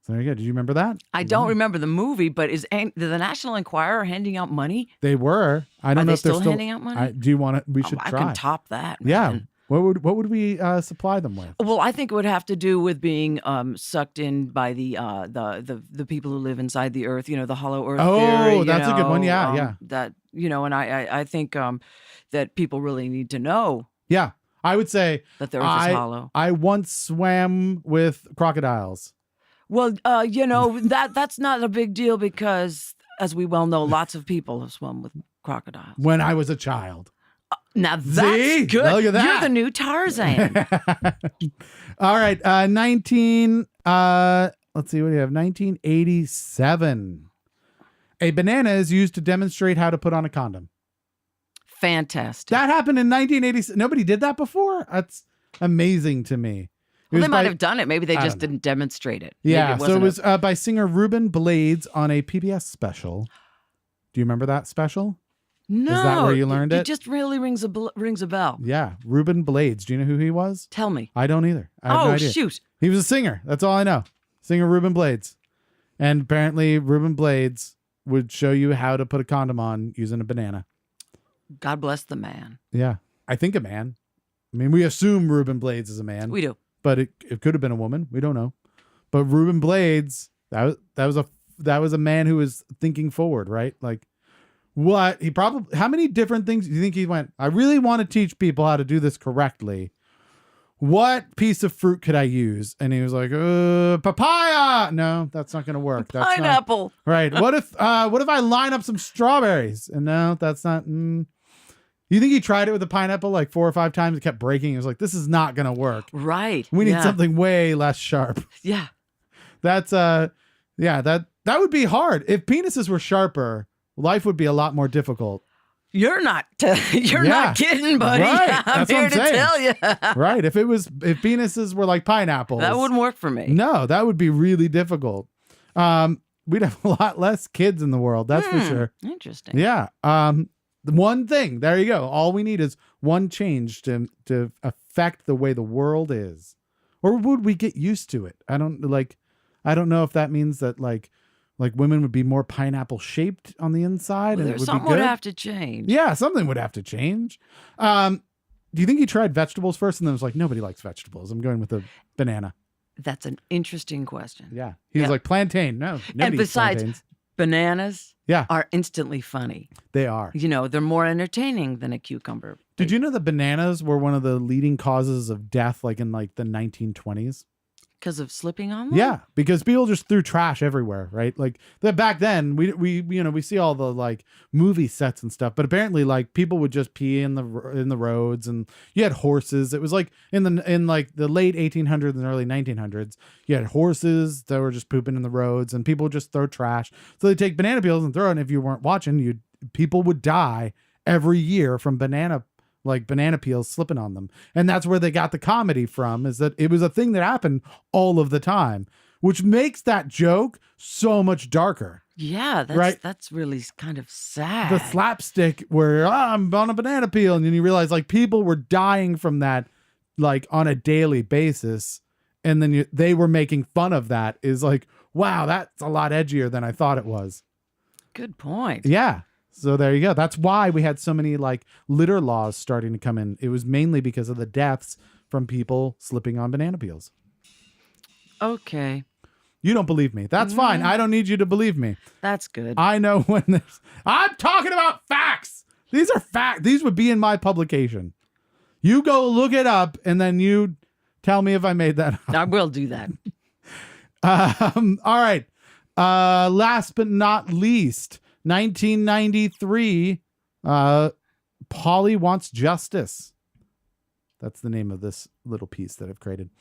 So there you go. Did you remember that? I don't remember the movie, but is the National Enquirer handing out money? They were. I don't know if they're still handing out money. Do you want to? We should I try. can top that. Yeah. Man. What would we supply them with? Well, I think it would have to do with being sucked in by the people who live inside the earth. The hollow earth theory. Oh, that's a good one. Yeah, yeah. That and I think that people really need to know. Yeah, I would say that the earth is hollow. I once swam with crocodiles. Well, that's not a big deal because, as we well know, lots of people have swum with crocodiles. When I was a child. Now that's See? good. Look at that. You're the new Tarzan. All right. Let's see what do you have. 1987. A banana is used to demonstrate how to put on a condom. Fantastic. That happened in 1987. Nobody did that before? That's amazing to me. Well, they might have done it. Maybe they just didn't demonstrate it. Yeah. So it was by singer Ruben Blades on a PBS special. Do you remember that special? No. Is that where you learned it? It just really rings a bell. Yeah. Ruben Blades. Do you know who he was? Tell me. I don't either. I have no idea. Shoot. He was a singer. That's all I know. Singer Ruben Blades. And apparently Ruben Blades would show you how to put a condom on using a banana. God bless the man. Yeah. I think a man. I mean, we assume Ruben Blades is a man. We do. But it could have been a woman. We don't know. But Ruben Blades, that was a man who was thinking forward, right? Like, how many different things do you think he went, I really want to teach people how to do this correctly. What piece of fruit could I use? And he was like, papaya. No, that's not going to work. That's pineapple. Not, right. What if I line up some strawberries? And no, that's not. You think he tried it with a pineapple like 4 or 5 times? It kept breaking. He was like, this is not going to work. Right. We need something way less sharp. Yeah. That's that would be hard. If penises were sharper, life would be a lot more difficult. You're not kidding, buddy. Right. I'm here to tell you. Right. If penises were like pineapples, that wouldn't work for me. No, that would be really difficult. We'd have a lot less kids in the world. That's for sure. Interesting. Yeah. One thing. There you go. All we need is one change to affect the way the world is. Or would we get used to it? I don't know if that means that like women would be more pineapple shaped on the inside, and it would be good. Something would have to change. Yeah, something would have to change. Do you think he tried vegetables first and then was like, nobody likes vegetables? I'm going with a banana. That's an interesting question. Yeah. He was like, plantain. No. And Nobody eats besides, plantains. bananas Yeah. are instantly funny. They are. You know, they're more entertaining than a cucumber. Did you know that bananas were one of the leading causes of death, like in like the 1920s? Because of slipping on them? Yeah, because people just threw trash everywhere, right? Like back then, we see all the like movie sets and stuff, but apparently like people would just pee in the roads, and you had horses. It was like in like the late 1800s and early 1900s, you had horses that were just pooping in the roads, and people would just throw trash. So they take banana peels and throw it, and if you weren't watching, people would die every year from banana peels slipping on them. And that's where they got the comedy from, is that it was a thing that happened all of the time, which makes that joke so much darker. Yeah, that's really kind of sad. The slapstick where I'm on a banana peel, and then you realize like people were dying from that like on a daily basis, and then they were making fun of that, is like, wow, that's a lot edgier than I thought it was. Good point. Yeah. So there you go. That's why we had so many like litter laws starting to come in. It was mainly because of the deaths from people slipping on banana peels. Okay. You don't believe me. That's fine. I don't need you to believe me. That's good. I know when there's... I'm talking about facts. These are facts. These would be in my publication. You go look it up, and then you tell me if I made that up. I will do that. All right. Last but not least... 1993, Polly Wants Justice. That's the name of this little piece that I've created.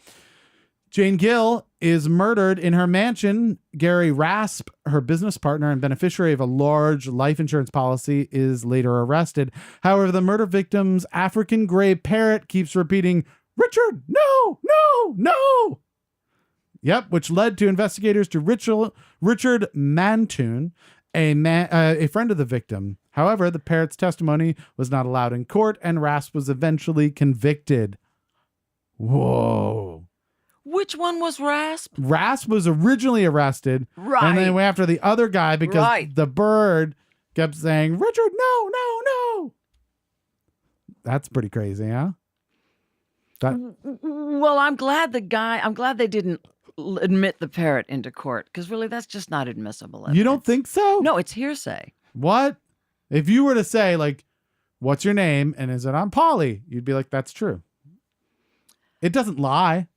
Jane Gill is murdered in her mansion. Gary Rasp, her business partner and beneficiary of a large life insurance policy, is later arrested. However, the murder victim's African gray parrot keeps repeating, "Richard, no, no, no." Yep, which led to investigators to Richard Mantoon, a friend of the victim. However, the parrot's testimony was not allowed in court, and Rasp was eventually convicted. Whoa. Which one was Rasp? Rasp was originally arrested. Right. And then went after the other guy because the bird kept saying, "Richard, no, no, no." That's pretty crazy, huh? Well, I'm glad they didn't admit the parrot into court, because really that's just not admissible evidence. You don't think so? No, it's hearsay. What? If you were to say, like, "What's your name?" and is it "I'm Polly," you'd be like, "That's true." It doesn't lie.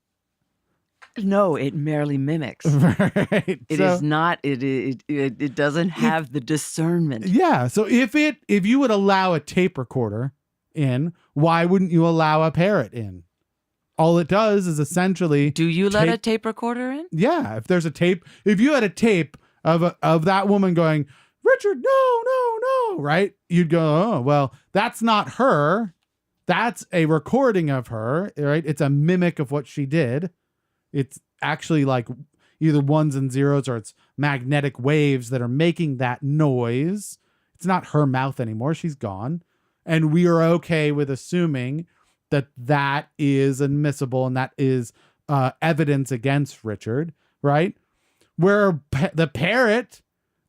No, it merely mimics. Right. It is not. It doesn't have the discernment. Yeah. So if you would allow a tape recorder in, why wouldn't you allow a parrot in? All it does is essentially. Do you let a tape recorder in? Yeah. If there's a tape, if you had a tape of that woman going, "Richard, no, no, no," right? You'd go, "Oh, well, that's not her. That's a recording of her," right? It's a mimic of what she did. It's actually like either ones and zeros, or it's magnetic waves that are making that noise. It's not her mouth anymore. She's gone. And we are okay with assuming that that is admissible and that is evidence against Richard, right? Where the parrot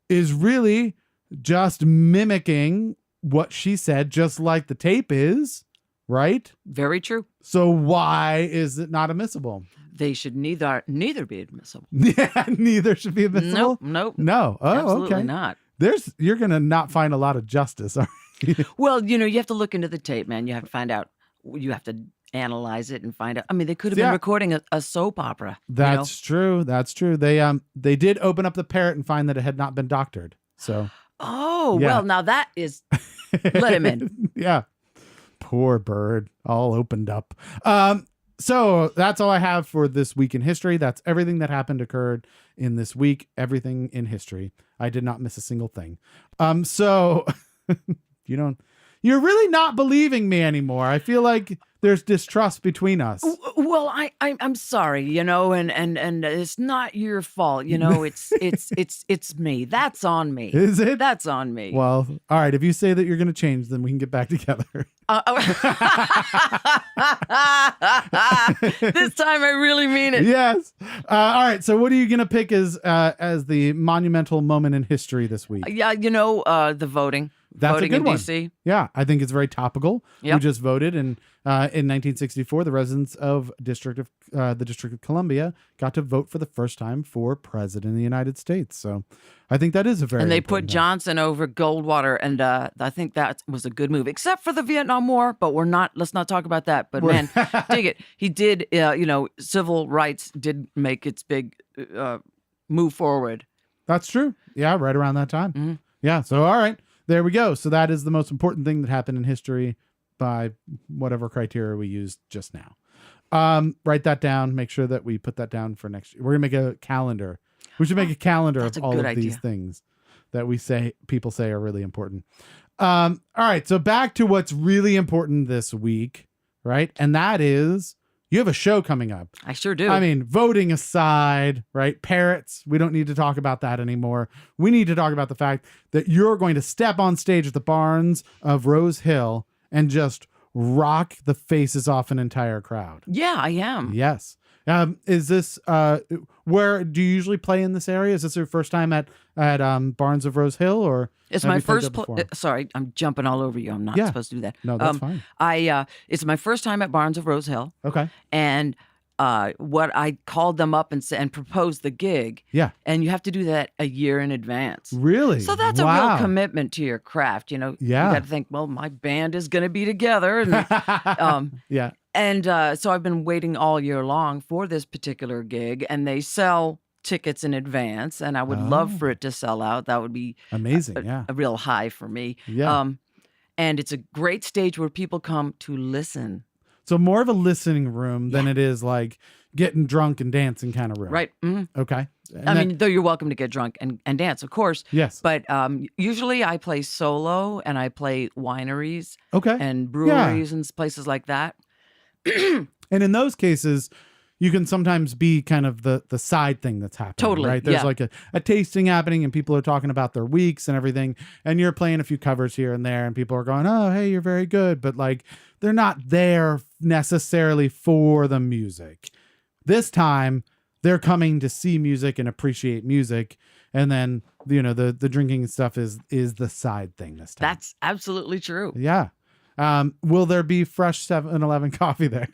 is really just mimicking what she said, just like the tape is, right? Very true. So why is it not admissible? They should neither be admissible. Yeah, neither should be admissible. Nope. No. Oh, absolutely okay. not. You're gonna not find a lot of justice. Aren't you? Well, you have to look into the tape, man. You have to find out. You have to analyze it and find out. I mean, they could have been recording a soap opera. That's true. That's true. They did open up the parrot and find that it had not been doctored. So. Oh, well, now that is. Let him in. Yeah. Poor bird, all opened up. So that's all I have for this week in history. That's everything that occurred in this week. Everything in history. I did not miss a single thing. So you're really not believing me anymore. I feel like there's distrust between us. Well, I'm sorry, and it's not your fault, it's me. That's on me. Is it? That's on me. Well, all right. If you say that you're going to change, then we can get back together. This time I really mean it. Yes. All right. So what are you going to pick as the monumental moment in history this week? Yeah, the voting. That's voting a good in one. DC. Yeah, I think it's very topical. Yep. We just voted, and in 1964, the residents of the District of Columbia got to vote for the first time for president of the United States. So I think that is a very And they put important thing. Johnson over Goldwater, and I think that was a good move, except for the Vietnam War. But let's not talk about that. But man, dig it. He did, civil rights did make its big move forward. That's true. Yeah, right around that time. Mm-hmm. Yeah. So all right, there we go. So that is the most important thing that happened in history by whatever criteria we used just now. Write that down. Make sure that we put that down for next year. We're gonna make a calendar. We should make a calendar of all of these things that people say are really important. All right. So back to what's really important this week, right? And that is you have a show coming up. I sure do. I mean, voting aside, right? Parrots, we don't need to talk about that anymore. We need to talk about the fact that you're going to step on stage at the Barns of Rose Hill and just rock the faces off an entire crowd. Yeah, I am. Yes. Is this where do you usually play in this area? Is this your first time at Barns of Rose Hill, or It's have my you played first. there before? Sorry, I'm jumping all over you. I'm not supposed to do that. No, that's fine. It's my first time at Barns of Rose Hill, Okay. and what I called them up and proposed the gig. Yeah. And you have to do that a year in advance. Really? So that's a real commitment to your craft. You Yeah. You got to think, well, my band is going to be together, and Yeah. And so I've been waiting all year long for this particular gig, and they sell tickets in advance, and I would love for it to sell out. That would be Amazing. a real high for me. Yeah. And it's a great stage where people come to listen. So more of a listening room than it is like getting drunk and dancing kind of room. Right. Mm-hmm. Okay. I mean, though you're welcome to get drunk and dance, of course. Yes. But usually I play solo, and I play wineries Okay. and breweries and places like that. And in those cases, you can sometimes be kind of the side thing that's happening. Totally, Right. There's yeah. like a tasting happening, and people are talking about their weeks and everything. And you're playing a few covers here and there, and people are going, oh, hey, you're very good. But like, they're not there necessarily for the music. This time, they're coming to see music and appreciate music. And then, the drinking stuff is the side thing this time. That's absolutely true. Yeah. Will there be fresh 7-Eleven coffee there?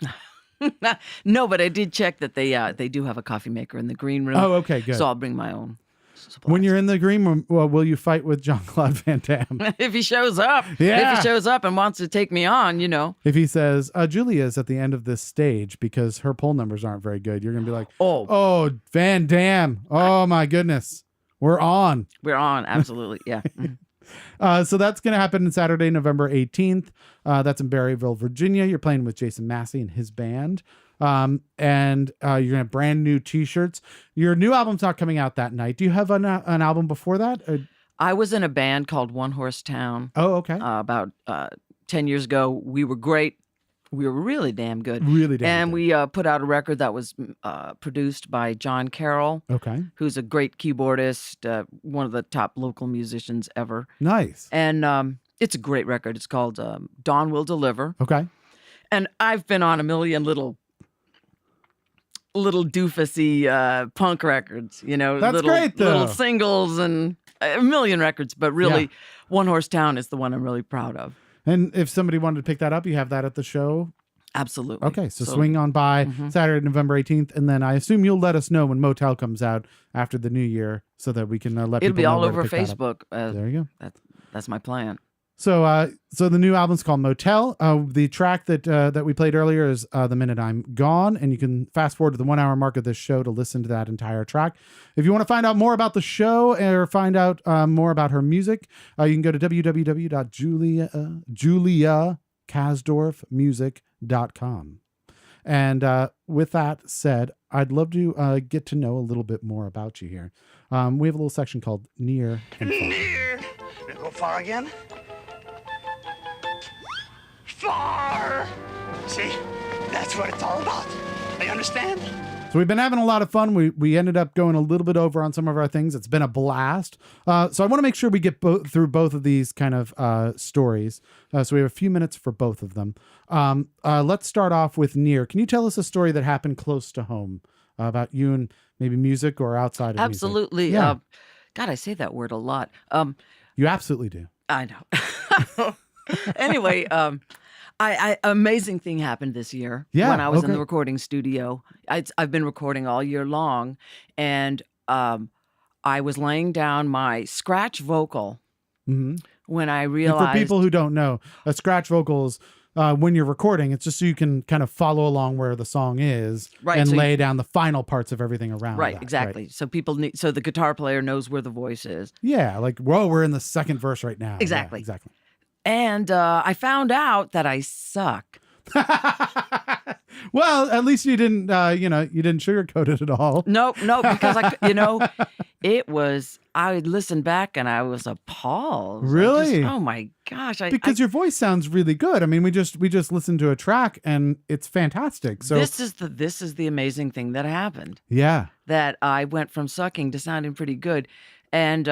No, but I did check that they do have a coffee maker in the green room. Oh, okay, good. So I'll bring my own supplies. When you're in the green room, well, will you fight with Jean-Claude Van Damme? if he shows up, Yeah. if he shows up and wants to take me on, If he says, Julia's at the end of this stage because her poll numbers aren't very good, you're going to be like, oh, Van Damme. Oh, my goodness. We're on. We're on. Absolutely. Yeah. So that's going to happen on Saturday, November 18th. That's in Berryville, Virginia. You're playing with Jason Massey and his band. And you're going to have brand new t-shirts. Your new album's not coming out that night. Do you have an album before that? I was in a band called One Horse Town. Oh, okay. About 10 years ago. We were great. We were really damn good. Really damn And good. we put out a record that was produced by John Carroll, Okay. who's a great keyboardist, one of the top local musicians ever. Nice. And it's a great record. It's called Dawn Will Deliver. Okay. And I've been on a million little doofusy punk records, That's little, great, though. little singles and a million records. But really, One Horse Town is the one I'm really proud of. And if somebody wanted to pick that up, you have that at the show. Absolutely. Okay, so swing on by Saturday, November 18th, and then I assume you'll let us know when Motel comes out after the new year so that we can let It'll people be know all where to over pick that up. Facebook. There you go. That's my plan. So the new album's called Motel. The track that we played earlier is The Minute I'm Gone, and you can fast forward to the 1 hour mark of this show to listen to that entire track. If you want to find out more about the show or find out more about her music, you can go to www.juliakasdorfmusic.com. And with that said, I'd love to get to know a little bit more about you here. We have a little section called Near and Far. Near. Go far again. Far. See, that's what it's all about. You understand? So we've been having a lot of fun. We ended up going a little bit over on some of our things. It's been a blast. So I want to make sure we get through both of these kind of stories. So we have a few minutes for both of them. Let's start off with Near. Can you tell us a story that happened close to home about you and maybe music or outside of Absolutely. music? Yeah. God, I say that word a lot. You absolutely do. I know. Anyway, amazing thing happened this year when I was in the recording studio. I've been recording all year long, and I was laying down my scratch vocal when I realized. And for people who don't know, a scratch vocal is when you're recording, it's just so you can kind of follow along where the song is and so lay down the final parts of everything around. Right, that, exactly. Right? So so the guitar player knows where the voice is. Yeah, like, whoa, we're in the second verse right now. Exactly. Yeah, exactly. And I found out that I suck. Well, at least you didn't, you didn't sugarcoat it at all. No, because I listened back and I was appalled. Really? Oh my gosh! Because your voice sounds really good. I mean, we just listened to a track and it's fantastic. So this is the amazing thing that happened. Yeah. That I went from sucking to sounding pretty good, and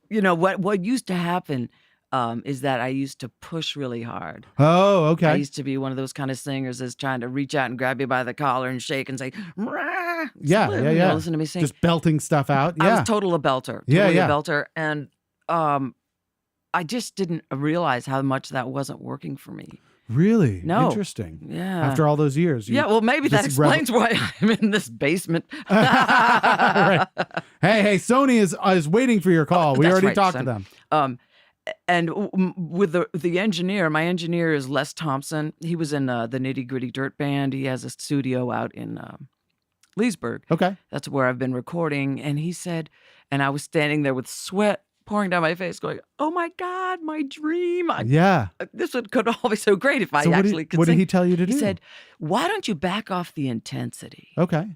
what used to happen. Is that I used to push really hard. Oh, okay. I used to be one of those kind of singers that's trying to reach out and grab you by the collar and shake and say, "Rah!" Yeah. Listen to me sing. Just belting stuff out. Yeah. I was totally a belter. Totally a belter. And I just didn't realize how much that wasn't working for me. Really? No. Interesting. Yeah. After all those years. Well, maybe that explains why I'm in this basement. Right. Hey, Sony is waiting for your call. We already talked to them. And with the engineer, my engineer is Les Thompson. He was in the Nitty Gritty Dirt Band. He has a studio out in Leesburg. Okay. That's where I've been recording. And he said, and I was standing there with sweat pouring down my face going, oh my God, my dream. This could all be so great if I actually could sing. What did he tell you to do? He said, why don't you back off the intensity? Okay.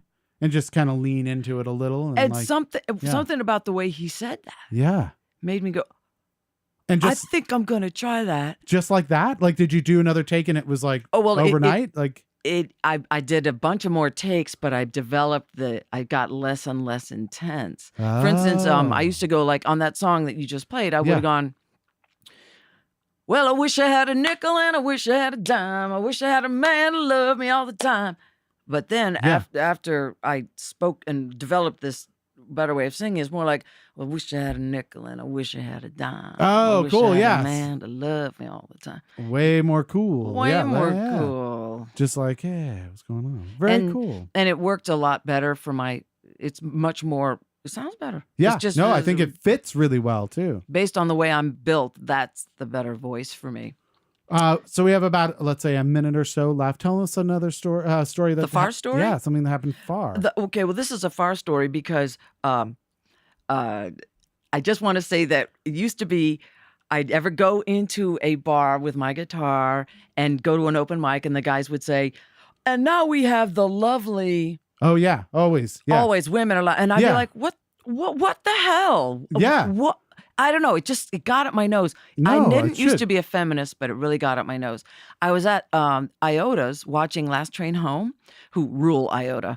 And just kind of lean into it a little. And something about the way he said that made me go, and I think I'm going to try that. Just like that? Like, did you do another take and it was like overnight? I did a bunch of more takes, but I got less and less intense. Oh. For instance, I used to go like on that song that you just played, I would have gone, well, I wish I had a nickel and I wish I had a dime. I wish I had a man to love me all the time. But then after I spoke and developed this better way of singing, is more like, well, I wish I had a nickel and I wish I had a dime. Oh, I wish cool. I had Yeah. a man to love me all the time. Way more cool. Way more cool. Just like, what's going on? Very cool. And it worked a lot better for it's much more, it sounds better. Yeah. It's just, I think it fits really well too. Based on the way I'm built, that's the better voice for me. So we have about, let's say, a minute or so left. Tell us another story that the far story? Yeah, something that happened far. Okay, well, this is a far story because I just want to say that it used to be I'd ever go into a bar with my guitar and go to an open mic, and the guys would say, and now we have the lovely. Oh yeah, always. Yeah. Always women are and I'd be like, what the hell? Yeah. What? I don't know. It got at my nose. No, I didn't used to be a feminist, but it really got at my nose. I was at Iota's watching Last Train Home, who rule Iota,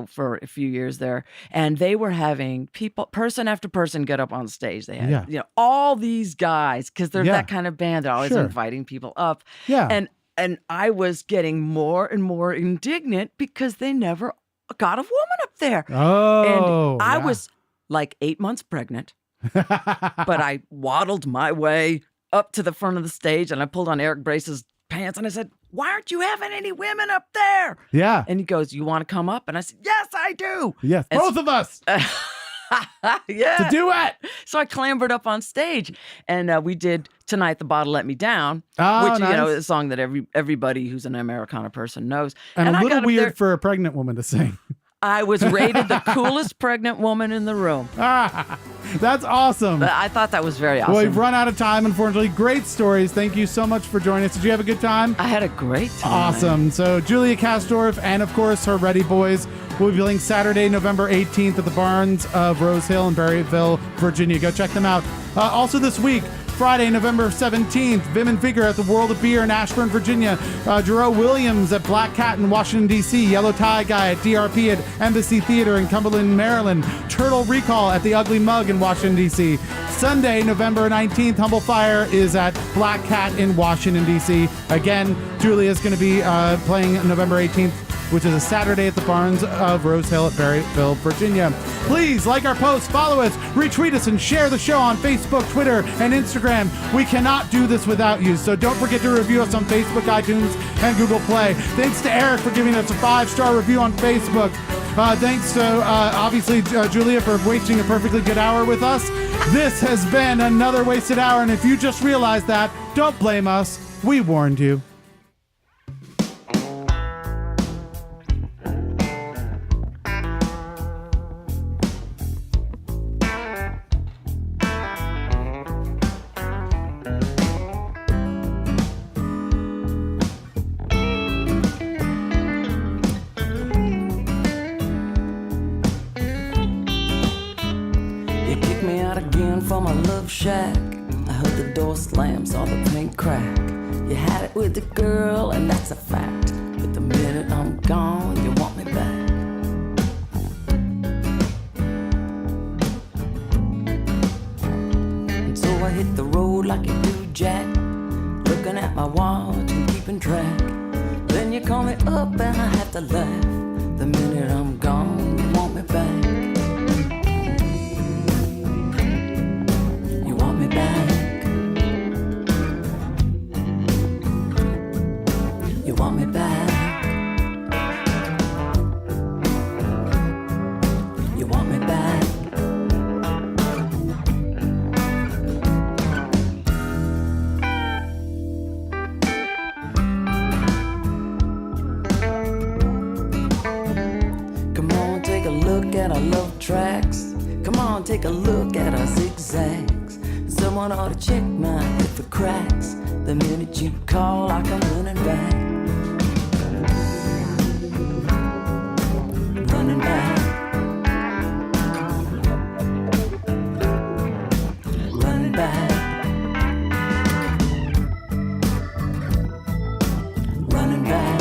for a few years there. And they were having person after person get up on stage. They had, all these guys, because they're that kind of band. They're always inviting people up. Yeah. And I was getting more and more indignant because they never got a woman up there. Oh. And I was like 8 months pregnant. But I waddled my way up to the front of the stage and I pulled on Eric Brace's pants and I said, why aren't you having any women up there? Yeah. And he goes, you want to come up? And I said, yes, I do. Yes, and both of us. Yeah. To do it. So I clambered up on stage and we did Tonight the Bottle Let Me Down, nice. which, is a song that everybody who's an Americana person knows. And a little weird for a pregnant woman to sing. I was rated the coolest pregnant woman in the room. That's awesome. I thought that was very awesome. Well, we've run out of time, unfortunately. Great stories. Thank you so much for joining us. Did you have a good time? I had a great time. Awesome. So Julia Kasdorf and, of course, her Ready Boys will be playing Saturday, November 18th at the Barns of Rose Hill in Berryville, Virginia. Go check them out. Also this week, Friday, November 17th, Vim and Vigor at the World of Beer in Ashburn, Virginia. Jarrell Williams at Black Cat in Washington, D.C. Yellow Tie Guy at DRP at Embassy Theater in Cumberland, Maryland. Turtle Recall at the Ugly Mug in Washington, D.C. Sunday, November 19th, Humble Fire is at Black Cat in Washington, D.C. Again, Julia is going to be playing November 18th which is a Saturday at the Barns of Rose Hill at Berryville, Virginia. Please like our posts, follow us, retweet us, and share the show on Facebook, Twitter, and Instagram. We cannot do this without you, so don't forget to review us on Facebook, iTunes, and Google Play. Thanks to Eric for giving us a 5-star review on Facebook. Thanks to, obviously, Julia for wasting a perfectly good hour with us. This has been another wasted hour, and if you just realized that, don't blame us. We warned you. From a love shack, I heard the door slam, saw the paint crack. You had it with the girl, and that's a fact. But the minute I'm gone, you want me back. And so I hit the road like you do, Jack, looking at my watch and keeping track. Then you call me up and I have to laugh. The minute I'm gone, you want me back. You want me back. You want me back. Come on, take a look at our love tracks. Come on, take a look at our zigzags. Someone ought to check my head for cracks. The minute you call, I come running back. Running back. Running back. Running back.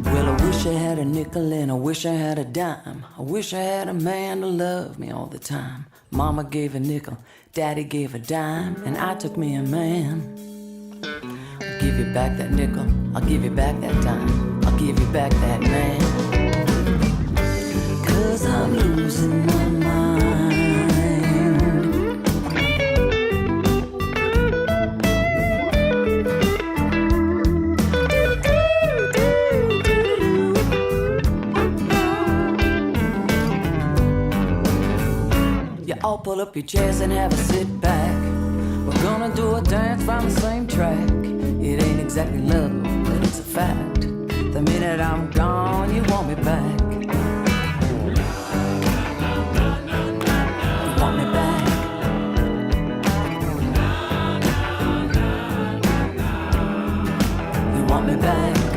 Well, I wish I had a nickel and I wish I had a dime. I wish I had a man to love me all the time. Mama gave a nickel, Daddy gave a dime, and I took me a man. I'll give you back that nickel, I'll give you back that dime, I'll give you back that man. 'Cause I'm losing my mind. All pull up your chairs and have a sit back. We're gonna do a dance round the same track. It ain't exactly love, but it's a fact. The minute I'm gone, you want me back. You want me back. You want me back.